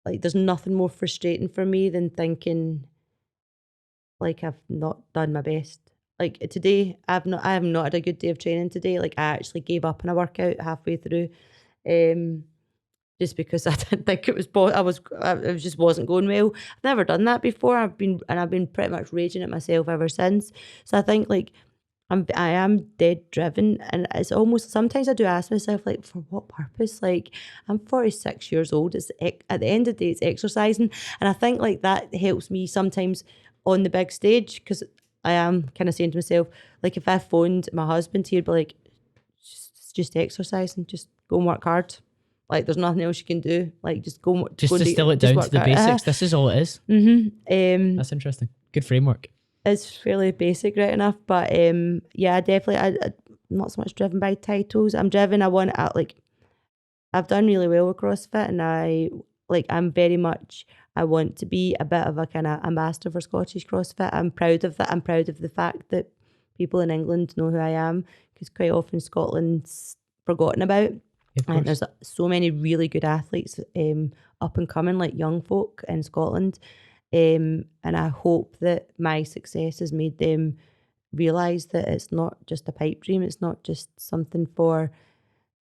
like there's nothing more frustrating for me than thinking like I've not done my best. Like today, I have not had a good day of training today. Like I actually gave up on a workout halfway through, just because I didn't think it was. It just wasn't going well. I've never done that before. I've been pretty much raging at myself ever since. So I think like I am dead driven, and it's almost sometimes I do ask myself like, for what purpose? Like I'm 46 years old. At the end of the day, it's exercising, and I think like that helps me sometimes on the big stage, because I am kind of saying to myself like, if I phoned my husband, he'd be like, just exercising, just go and work hard. Like there's nothing else you can do. Like just go. Just go distill it down to the basics. This is all it is. That's interesting. Good framework. It's fairly basic, right enough, but yeah, I'm not so much driven by titles. I'm driven. I've done really well with CrossFit, and I'm very much. I want to be a bit of a kind of ambassador for Scottish CrossFit. I'm proud of that. I'm proud of the fact that people in England know who I am, because quite often Scotland's forgotten about. And there's so many really good athletes up and coming, like young folk in Scotland. And I hope that my success has made them realise that it's not just a pipe dream. It's not just something for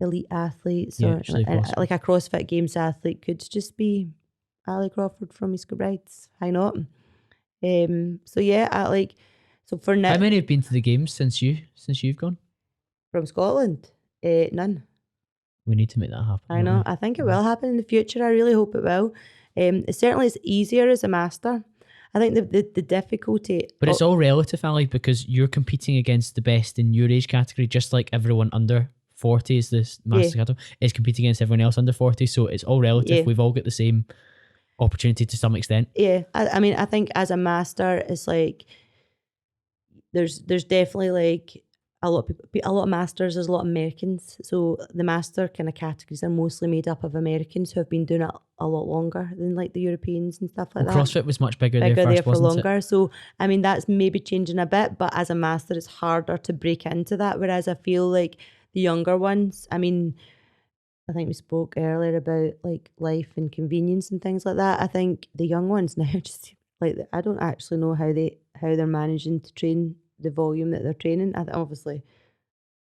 elite athletes, or like a CrossFit Games athlete could just be Ali Crawford from East Kilbrides. Why not? So yeah, so for now. How many have been to the games since you've gone? From Scotland? None. We need to make that happen. I know. I think it will happen in the future. I really hope it will. It certainly is easier as a master. I think the difficulty... But it's all relative, Ali, because you're competing against the best in your age category, just like everyone under 40 is this master category, is competing against everyone else under 40. So it's all relative. Yeah. We've all got the same opportunity to some extent. Yeah. I mean, I think as a master, it's like... There's definitely like... a lot of masters, there's a lot of Americans. So the master kind of categories are mostly made up of Americans who have been doing it a lot longer than like the Europeans and stuff like that. CrossFit was much bigger there first, for longer. It? So, I mean, that's maybe changing a bit, but as a master, it's harder to break into that. Whereas I feel like the younger ones, I mean, I think we spoke earlier about like life and convenience and things like that. I think the young ones now just like, I don't actually know how they're managing to train the volume that they're training. Obviously,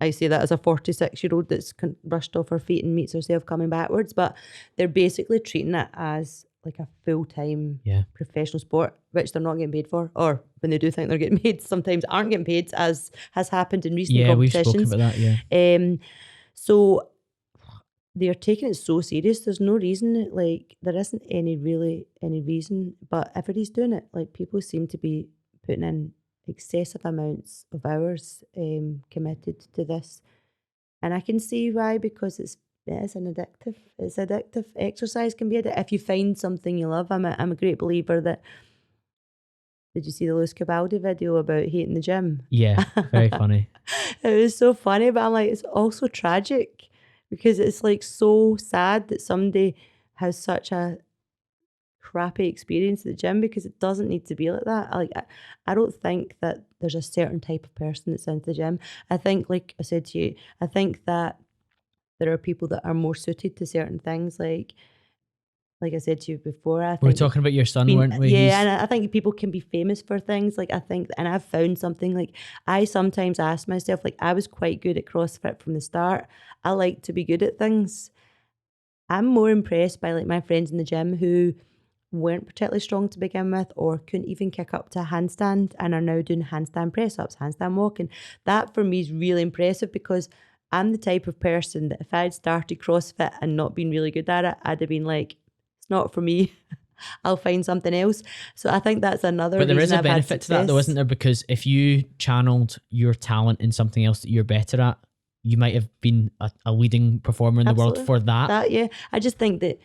I say that as a 46-year-old that's rushed off her feet and meets herself coming backwards, but they're basically treating it as like a full-time professional sport, which they're not getting paid for, or when they do think they're getting paid, sometimes aren't getting paid, as has happened in recent competitions. We've spoken about that, so they're taking it so serious. There's no reason, like there isn't any reason, but everybody's doing it. Like people seem to be putting in excessive amounts of hours committed to this, and I can see why, because it's addictive. Exercise can be addictive if you find something you love. I'm a great believer that. Did you see the Lewis Capaldi video about hating the gym? Yeah, very funny. It was so funny, but I'm like, it's also tragic, because it's like so sad that somebody has such a crappy experience at the gym, because it doesn't need to be like that. I don't think that there's a certain type of person that's into the gym. I think, like I said to you, I think that there are people that are more suited to certain things. Like I said to you before, I think we were talking about your son, weren't we? Yeah, and I think people can be famous for things. Like I think, and I've found something, like I sometimes ask myself, like I was quite good at CrossFit from the start. I like to be good at things. I'm more impressed by like my friends in the gym who weren't particularly strong to begin with, or couldn't even kick up to a handstand, and are now doing handstand press-ups, handstand walking. That for me is really impressive, because I'm the type of person that if I'd started CrossFit and not been really good at it, I'd have been like, it's not for me. I'll find something else. So I think that's another reason. But there is a benefit to that though, isn't there? Because if you channeled your talent in something else that you're better at, you might have been a leading performer in the world for that. Yeah. I just think that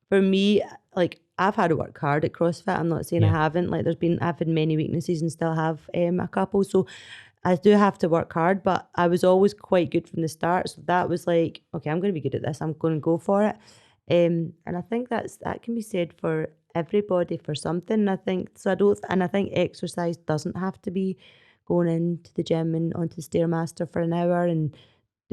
for me, like I've had to work hard at CrossFit. I'm not saying I haven't. Like I've had many weaknesses and still have a couple. So I do have to work hard, but I was always quite good from the start. So that was like, okay, I'm going to be good at this. I'm going to go for it. And I think that can be said for everybody for something. I think I think exercise doesn't have to be going into the gym and onto the Stairmaster for an hour and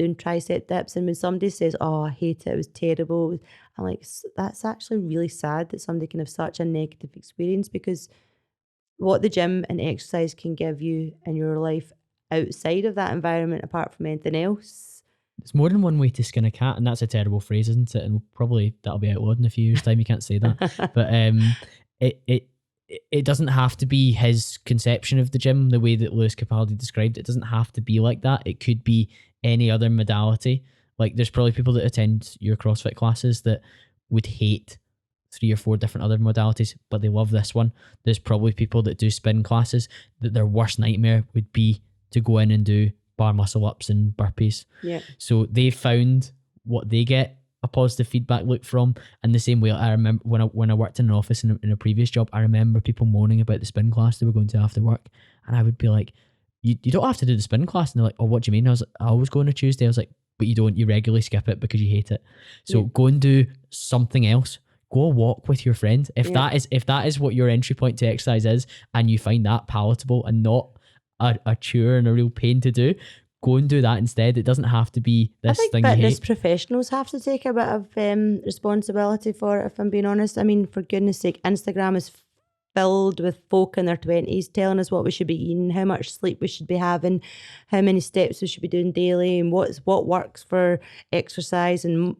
doing tricep dips, and when somebody says, oh, I hate it, it was terrible, I'm like, that's actually really sad that somebody can have such a negative experience, because what the gym and exercise can give you in your life outside of that environment, apart from anything else. It's more than one way to skin a cat, and that's a terrible phrase, isn't it? And probably that'll be outlawed in a few years' time. You can't say that. But it doesn't have to be his conception of the gym the way that Lewis Capaldi described it. It doesn't have to be like that. It could be any other modality. Like, there's probably people that attend your CrossFit classes that would hate 3 or 4 different other modalities, but they love this one. There's probably people that do spin classes that their worst nightmare would be to go in and do bar muscle ups and burpees. Yeah. So they found what they get a positive feedback loop from. And the same way, I remember when I worked in an office in a previous job, I remember people moaning about the spin class they were going to after work, and I would be like, you don't have to do the spin class. And they're like, oh, what do you mean? I was like, I always go on a Tuesday. I was like, but you don't, you regularly skip it because you hate it. So go and do something else. Go walk with your friend. If that is what your entry point to exercise is, and you find that palatable and not a chore and a real pain to do, go and do that instead. It doesn't have to be this thing you hate. Fitness professionals have to take a bit of responsibility for it, if I'm being honest. I mean, for goodness sake, Instagram is filled with folk in their 20s telling us what we should be eating, how much sleep we should be having, how many steps we should be doing daily, and what works for exercise, and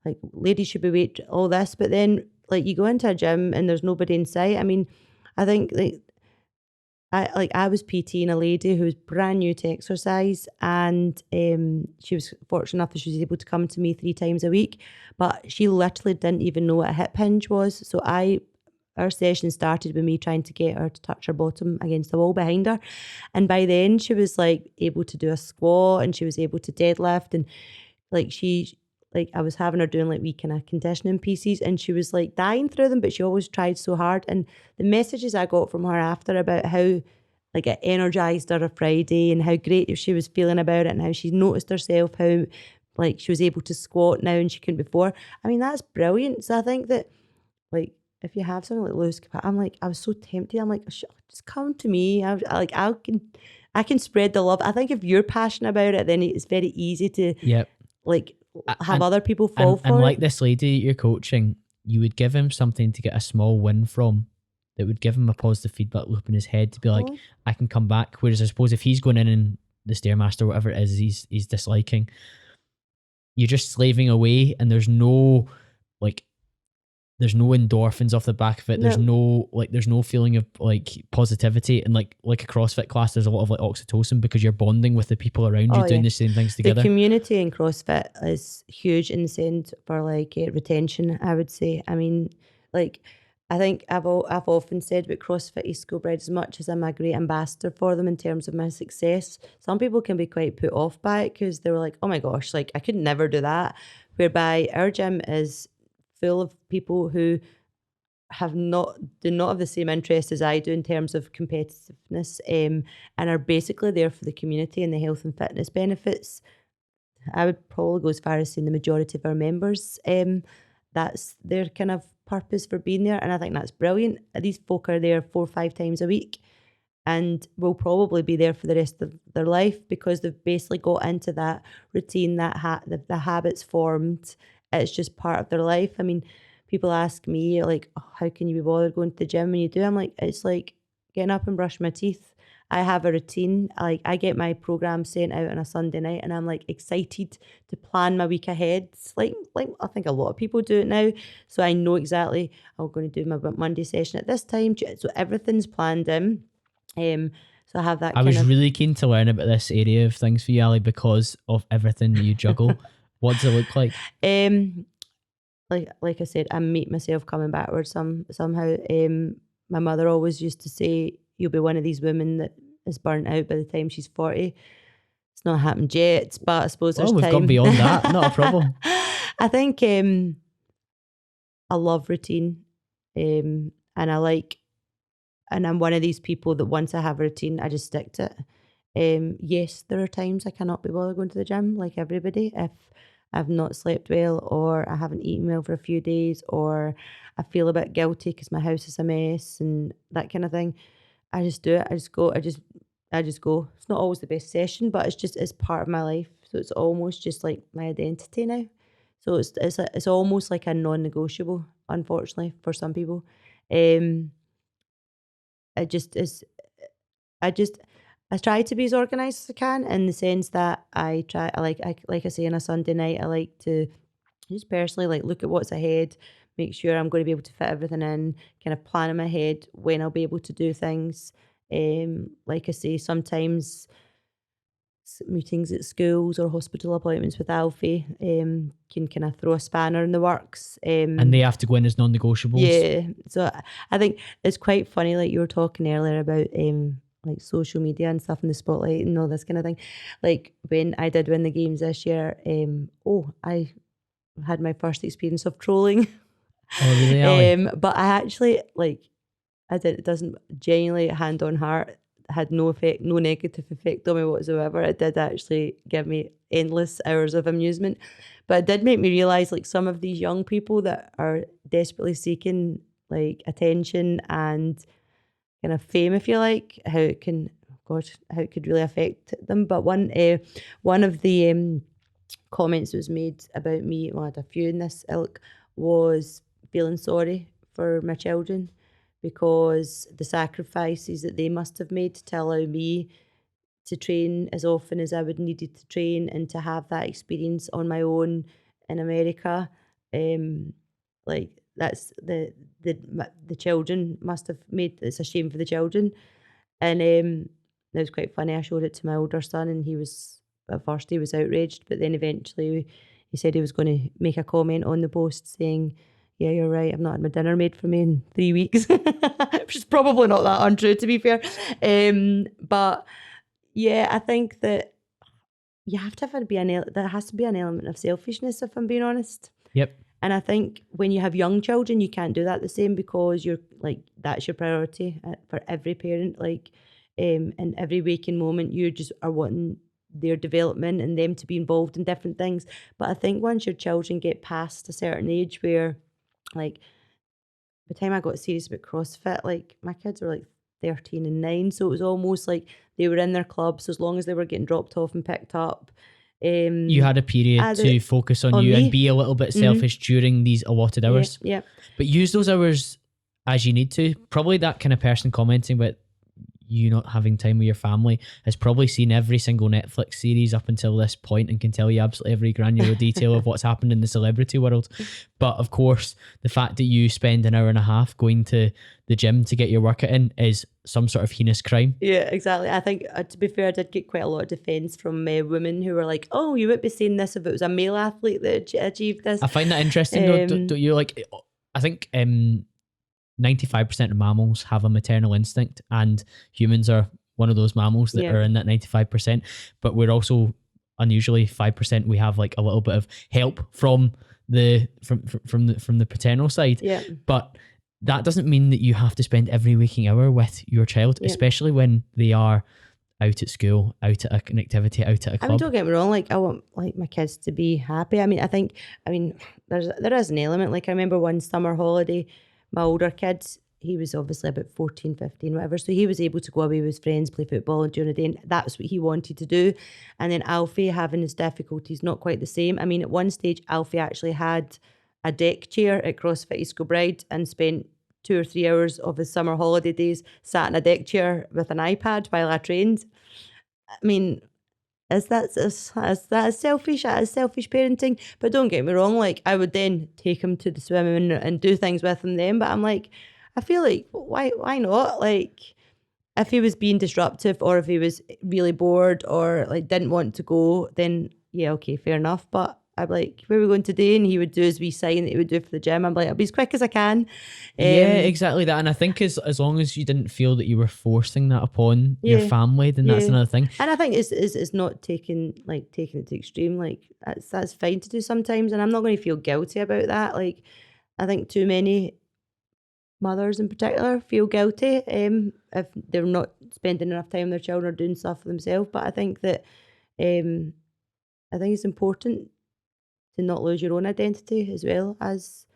like ladies should be weight, all this. But then like you go into a gym and there's nobody in sight. I mean, I think I was PTing a lady who was brand new to exercise, and she was fortunate enough that she was able to come to me 3 times a week, but she literally didn't even know what a hip hinge was. So our session started with me trying to get her to touch her bottom against the wall behind her. And by then she was like able to do a squat, and she was able to deadlift, and I was having her doing like wee kind of conditioning pieces, and she was like dying through them, but she always tried so hard. And the messages I got from her after about how like it energized her a Friday, and how great she was feeling about it, and how she noticed herself, how like she was able to squat now and she couldn't before. I mean, that's brilliant. So I think that like if you have something like Lewis Capaldi, I was so tempted. I'm like, just come to me. I can spread the love. I think if you're passionate about it, then it's very easy to have other people fall for it. And like this lady you're coaching, you would give him something to get a small win from that would give him a positive feedback loop in his head to be like, I can come back. Whereas I suppose if he's going in and the Stairmaster, whatever it is, he's disliking, you're just slaving away, and there's no endorphins off the back of it. There's no feeling of like positivity, and like a CrossFit class, there's a lot of like oxytocin because you're bonding with the people around you doing the same things together. The community in CrossFit is huge in the sense for like retention, I would say. I mean, like I think I've often said about CrossFit East School Bride, as much as I'm a great ambassador for them in terms of my success, some people can be quite put off by it because they were like, oh my gosh, like I could never do that. Whereby our gym is full of people who do not have the same interests as I do in terms of competitiveness, and are basically there for the community and the health and fitness benefits. I would probably go as far as saying the majority of our members, that's their kind of purpose for being there, and I think that's brilliant. These folk are there 4 or 5 times a week, and will probably be there for the rest of their life because they've basically got into that routine, that the habits formed. It's just part of their life. I mean, people ask me like, oh, how can you be bothered going to the gym when you do? I'm like, it's like getting up and brushing my teeth. I have a routine. Like I get my program sent out on a Sunday night, and I'm like excited to plan my week ahead. Like I think a lot of people do it now. So I know exactly I'm going to do my Monday session at this time. So everything's planned in. So I have that. I was really keen to learn about this area of things for you, Ali, because of everything that you juggle. What does it look like? Like I said, I meet myself coming backwards somehow. My mother always used to say, you'll be one of these women that is burnt out by the time she's 40. It's not happened yet, but I suppose there's time. We've gone beyond that. Not a problem. I think I love routine, and I'm one of these people that once I have a routine, I just stick to it. Yes, there are times I cannot be bothered going to the gym like everybody. If I've not slept well, or I haven't eaten well for a few days, or I feel a bit guilty because my house is a mess and that kind of thing, I just do it. I just go. It's not always the best session, but it's part of my life. so it's almost just like my identity now. So it's almost like a non-negotiable, unfortunately, for some people. Um, I just is I just I try to be as organized as I can, in the sense that like I say, on a Sunday night, I like to just personally like look at what's ahead, make sure I'm going to be able to fit everything in, kind of plan in my head when I'll be able to do things. Like I say, sometimes meetings at schools or hospital appointments with Alfie can kind of throw a spanner in the works. And they have to go in as non-negotiables. Yeah, so I think it's quite funny, like you were talking earlier about like social media and stuff in the spotlight and all this kind of thing. Like when I did win the games this year, I had my first experience of trolling. Oh, really, Ali? But I actually, like, it doesn't, genuinely, hand on heart, had no effect, no negative effect on me whatsoever. It did actually give me endless hours of amusement. But it did make me realise, like, some of these young people that are desperately seeking, like, attention and kind of fame, if you like, how it could really affect them. But one of the comments that was made about me, well, I had a few in this ilk, was feeling sorry for my children, because the sacrifices that they must have made to allow me to train as often as I would needed to train, and to have that experience on my own in America. Like, that's the children must have made, it's a shame for the children. And it was quite funny. I showed it to my older son, and at first he was outraged, but then eventually he said he was going to make a comment on the post saying, "Yeah, you're right, I've not had my dinner made for me in 3 weeks," which is probably not that untrue, to be fair. But yeah, I think that you have to there has to be an element of selfishness, if I'm being honest. Yep. And I think when you have young children, you can't do that the same, because you're like, that's your priority for every parent. Like, in every waking moment, you just are wanting their development and them to be involved in different things. But I think once your children get past a certain age where, like, by the time I got serious about CrossFit, like, my kids were like 13 and 9. So it was almost like they were in their clubs, as long as they were getting dropped off and picked up. You had a period to focus on you me. and be a little bit selfish during these allotted hours. Yeah. But use those hours as you need to. Probably that kind of person commenting about you not having time with your family has probably seen every single Netflix series up until this point and can tell you absolutely every granular detail of what's happened in the celebrity world. But of course, the fact that you spend an hour and a half going to the gym to get your workout in is some sort of heinous crime. Yeah, exactly. I think, to be fair, I did get quite a lot of defence from women who were like, "Oh, you wouldn't be saying this if it was a male athlete that achieved this." I find that interesting though. Don't you, like, I think 95% of mammals have a maternal instinct, and humans are one of those mammals that are in that 95%. But we're also unusually 5%. We have like a little bit of help from the paternal side. Yeah. But that doesn't mean that you have to spend every waking hour with your child, especially when they are out at school, out at an activity, out at a club. I mean, don't get me wrong, like, I want, like, my kids to be happy. I mean, there is an element. Like, I remember one summer holiday, my older kid, he was obviously about 14, 15, whatever. So he was able to go away with his friends, play football during the day, and that's what he wanted to do. And then Alfie, having his difficulties, not quite the same. I mean, at one stage, Alfie actually had a deck chair at CrossFit East Kilbride and spent 2 or 3 hours of his summer holiday days sat in a deck chair with an iPad while I trained. I mean, is that selfish? That is selfish parenting. But don't get me wrong, like, I would then take him to the swimming and do things with him then. But I'm like, I feel like, why not? Like, if he was being disruptive, or if he was really bored, or like didn't want to go, then yeah, okay, fair enough. But I'm like, where are we going today? And he would do his wee sign that he would do for the gym. I'm like, I'll be as quick as I can. Yeah, exactly that. And I think as long as you didn't feel that you were forcing that upon your family, then that's another thing. And I think it's not taking it to extreme. Like, that's fine to do sometimes, and I'm not going to feel guilty about that. Like, I think too many mothers in particular feel guilty if they're not spending enough time with their children or doing stuff for themselves. But I think that I think it's important to not lose your own identity as well as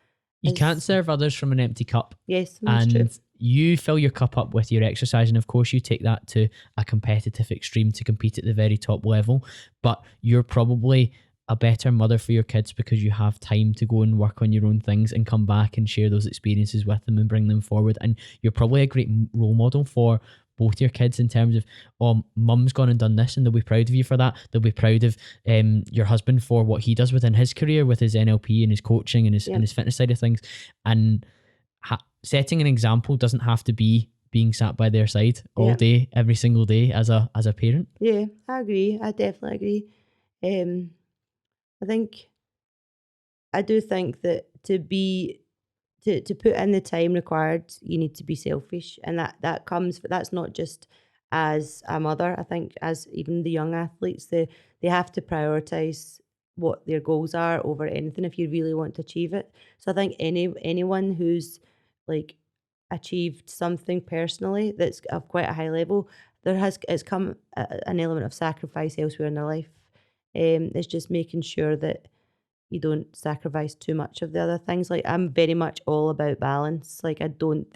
you can't serve others from an empty cup. Yes, that's true. you fill your cup up with your exercise, and of course you take that to a competitive extreme to compete at the very top level, but you're probably a better mother for your kids because you have time to go and work on your own things and come back and share those experiences with them and bring them forward. And you're probably a great role model for both your kids in terms of, oh, mum's gone and done this, and they'll be proud of you for that. They'll be proud of your husband for what he does within his career with his NLP and his coaching and his fitness side of things. And setting an example doesn't have to be being sat by their side all day, every single day as a parent. Yeah, I agree. I definitely agree. I do think that to put in the time required, you need to be selfish, and that's not just as a mother. I think as even the young athletes, they have to prioritize what their goals are over anything if you really want to achieve it. So I think anyone who's like achieved something personally that's of quite a high level, it's come an element of sacrifice elsewhere in their life. It's just making sure that you don't sacrifice too much of the other things. Like, I'm very much all about balance. Like, I don't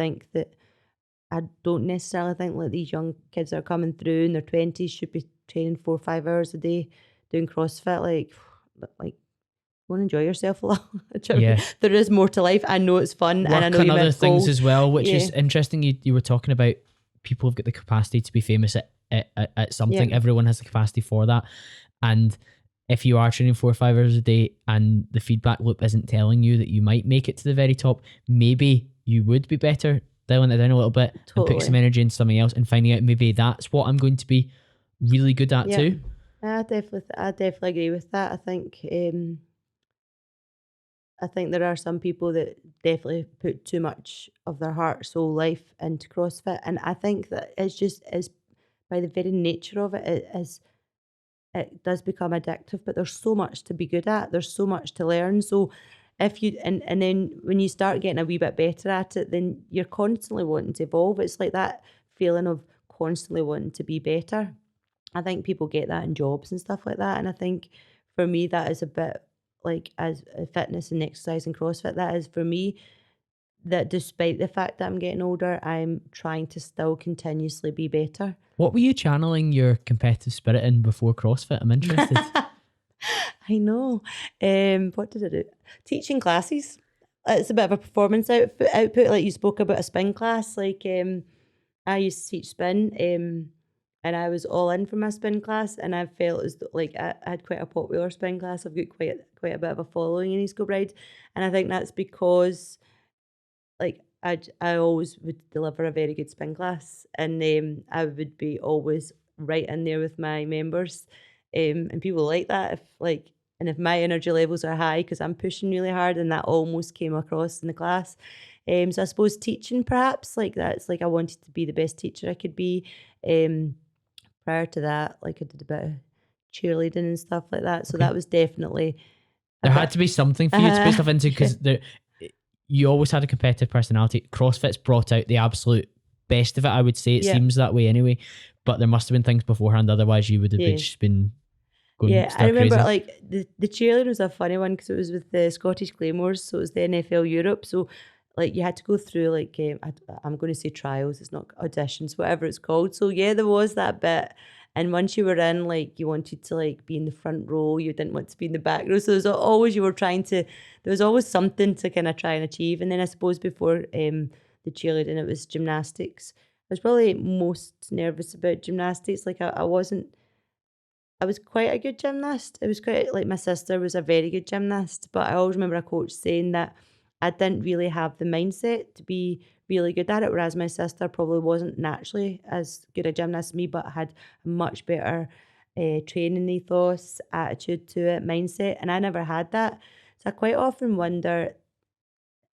necessarily think like these young kids that are coming through in their 20s should be training 4 or 5 hours a day doing CrossFit. Like go and enjoy yourself a lot. There is more to life. I know it's fun, and I know on you other have things goals as well, which is interesting. You were talking about people have got the capacity to be famous at something. Yeah. Everyone has the capacity for that, and if you are training 4 or 5 hours a day and the feedback loop isn't telling you that you might make it to the very top, maybe you would be better dialing it down a little bit and putting some energy into something else and finding out maybe that's what I'm going to be really good at too. I definitely agree with that. I think there are some people that definitely put too much of their heart, soul, life into CrossFit, and I think that it's just is by the very nature of it, it does become addictive. But there's so much to be good at. There's so much to learn. So if you and then when you start getting a wee bit better at it, then you're constantly wanting to evolve. It's like that feeling of constantly wanting to be better. I think people get that in jobs and stuff like that, and I think for me that is a bit like as fitness and exercise and CrossFit. That is for me that despite the fact that I'm getting older, I'm trying to still continuously be better. What were you channeling your competitive spirit in before CrossFit? I'm interested. I know. What did I do? Teaching classes. It's a bit of a performance output. Like you spoke about a spin class. Like I used to teach spin, and I was all in for my spin class. And I felt as though, like I had quite a popular spin class. I've got quite a bit of a following in East Kilbride, and I think that's because like I always would deliver a very good spin class, and I would be always right in there with my members, and people like that. If my energy levels are high because I'm pushing really hard, and that almost came across in the class. So I suppose teaching, perhaps, like that's like I wanted to be the best teacher I could be. Prior to that, like I did a bit of cheerleading and stuff like that. So that was definitely there had to be something for you to put stuff into, because you always had a competitive personality. CrossFit's brought out the absolute best of it, I would say. It seems that way anyway, but there must have been things beforehand, otherwise you would have just been going I remember crazy. like the cheerleading was a funny one because it was with the Scottish Claymores, so it was the NFL Europe. So like you had to go through like I'm going to say trials, it's not auditions, whatever it's called. So yeah, there was that bit. And once you were in, like you wanted to like be in the front row, you didn't want to be in the back row. So there was always something to kind of try and achieve. And then I suppose before the cheerleading, it was gymnastics. I was probably most nervous about gymnastics. Like I was quite a good gymnast. It was quite like my sister was a very good gymnast, but I always remember a coach saying that I didn't really have the mindset to be really good at it, whereas my sister probably wasn't naturally as good a gymnast as me, but had a much better training ethos, attitude to it, mindset, and I never had that. So I quite often wonder,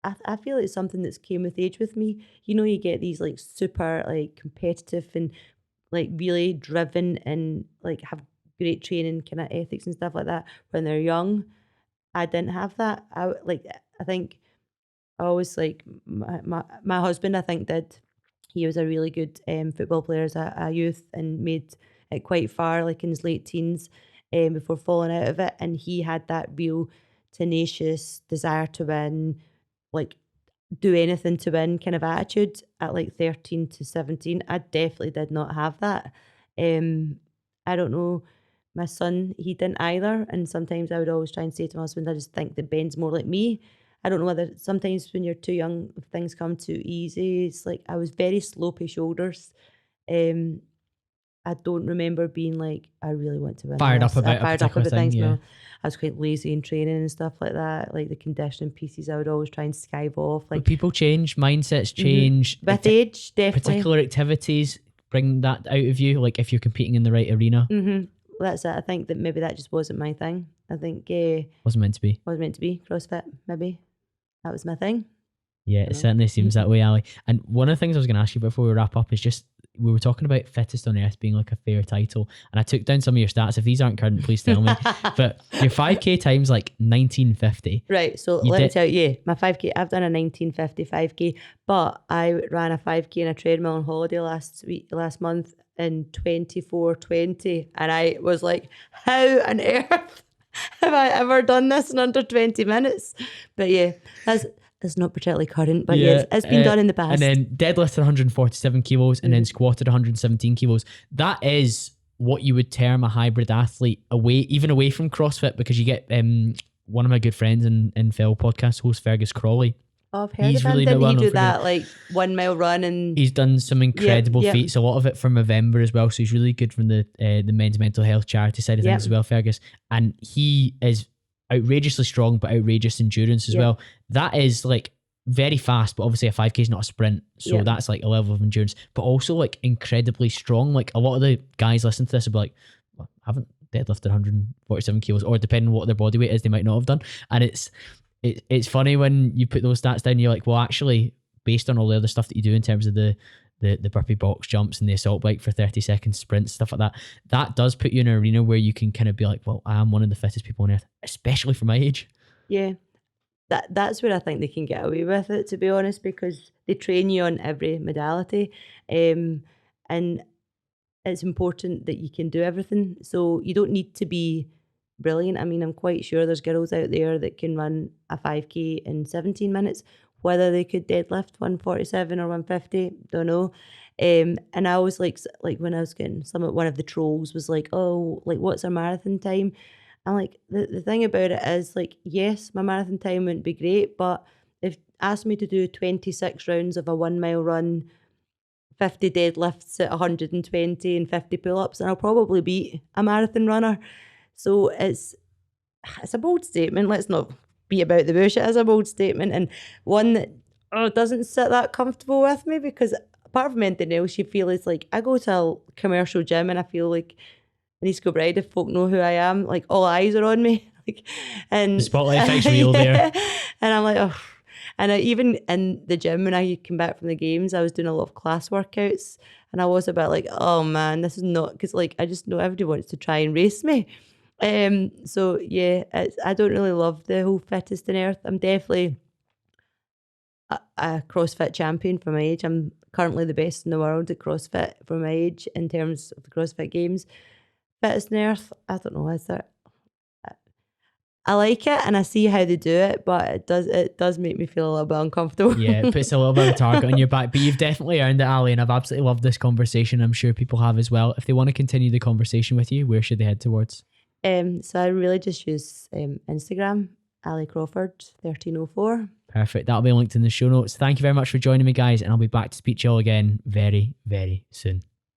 I feel it's something that's came with age with me. You know, you get these like super like competitive and like really driven and like have great training kind of ethics and stuff like that when they're young. I didn't have that. I think I always like my husband, I think he was a really good football player as a youth and made it quite far like in his late teens before falling out of it, and he had that real tenacious desire to win, like do anything to win kind of attitude at like 13 to 17. I definitely did not have that. I don't know. My son, he didn't either. And sometimes I would always try and say to my husband, I just think that Ben's more like me. I don't know whether sometimes when you're too young, if things come too easy. It's like I was very slopey shoulders. I don't remember being like, I really want to win Fired this. up about I fired a up particular about thing, things. yeah. No, I was quite lazy in training and stuff like that. Like the conditioning pieces, I would always try and skive off. But Like people change, mindsets change. with age, definitely. Particular activities bring that out of you, like if you're competing in the right arena. That's it. I think that maybe that just wasn't my thing. I think Wasn't meant to be. wasn't meant to be CrossFit. Maybe that was my thing. Yeah, it certainly seems that way, Ali. And one of the things I was going to ask you before we wrap up is just, we were talking about Fittest on Earth being like a fair title, and I took down some of your stats. If these aren't current, please tell me. But your 5K time's like 1950. Right, so let me tell you, my 5K, I've done a 1950 5K, but I ran a 5K in a treadmill on holiday last month in 24:20, and I was like, how on earth have I ever done this in under 20 minutes? But yeah, it's not particularly current, but yeah, it's been done in the past. And then deadlifted 147 kilos and then squatted 117 kilos. That is what you would term a hybrid athlete, even away from CrossFit, because you get one of my good friends and fellow podcast host, Fergus Crawley. Oh, I've heard of him. Didn't he do that like 1 mile run? And he's done some incredible feats, a lot of it from November as well. So he's really good from the men's mental health charity side of things as well, Fergus. And he is outrageously strong, but outrageous endurance as well. That is like very fast, but obviously a 5K is not a sprint, so that's like a level of endurance, but also like incredibly strong. Like a lot of the guys listening to this will be like, well, I haven't deadlifted 147 kilos, or depending on what their body weight is, they might not have done. And it's funny when you put those stats down, you're like, well, actually, based on all the other stuff that you do in terms of the burpee box jumps and the assault bike for 30 second sprints, stuff like that, that does put you in an arena where you can kind of be like, well, I am one of the fittest people on earth, especially for my age. Yeah, that's where I think they can get away with it, to be honest, because they train you on every modality, and it's important that you can do everything. So you don't need to be brilliant. I mean, I'm quite sure there's girls out there that can run a 5K in 17 minutes. Whether they could deadlift 147 or 150, don't know. And I always like when I was getting one of the trolls was like, oh, like what's our marathon time? I'm like, the thing about it is like, yes, my marathon time wouldn't be great, but if asked me to do 26 rounds of a 1 mile run, 50 deadlifts at 120 and 50 pull-ups, and I'll probably beat a marathon runner. So it's a bold statement. Let's not be about the bush. It is a bold statement, and one that doesn't sit that comfortable with me, because apart from anything else, you feel it's like I go to a commercial gym and I feel like in East Kilbride, if folk know who I am, like all eyes are on me. Like, and the spotlight effect's real there. And I'm like, oh. And even in the gym when I came back from the games, I was doing a lot of class workouts, and I was a bit like, oh man, this is not, because like I just know everybody wants to try and race me. So yeah, I don't really love the whole fittest on earth. I'm definitely a CrossFit champion for my age. I'm currently the best in the world at CrossFit for my age in terms of the CrossFit Games. Fittest on earth, I don't know, is there? I like it and I see how they do it, but it does make me feel a little bit uncomfortable. Yeah, it puts a little bit of a target on your back, but you've definitely earned it, Ali, and I've absolutely loved this conversation. I'm sure people have as well. If they want to continue the conversation with you, where should they head towards? So I really just use Instagram, Ali Crawford 1304. Perfect. That'll be linked in the show notes. Thank you very much for joining me, guys, and I'll be back to speak to you all again very, very soon.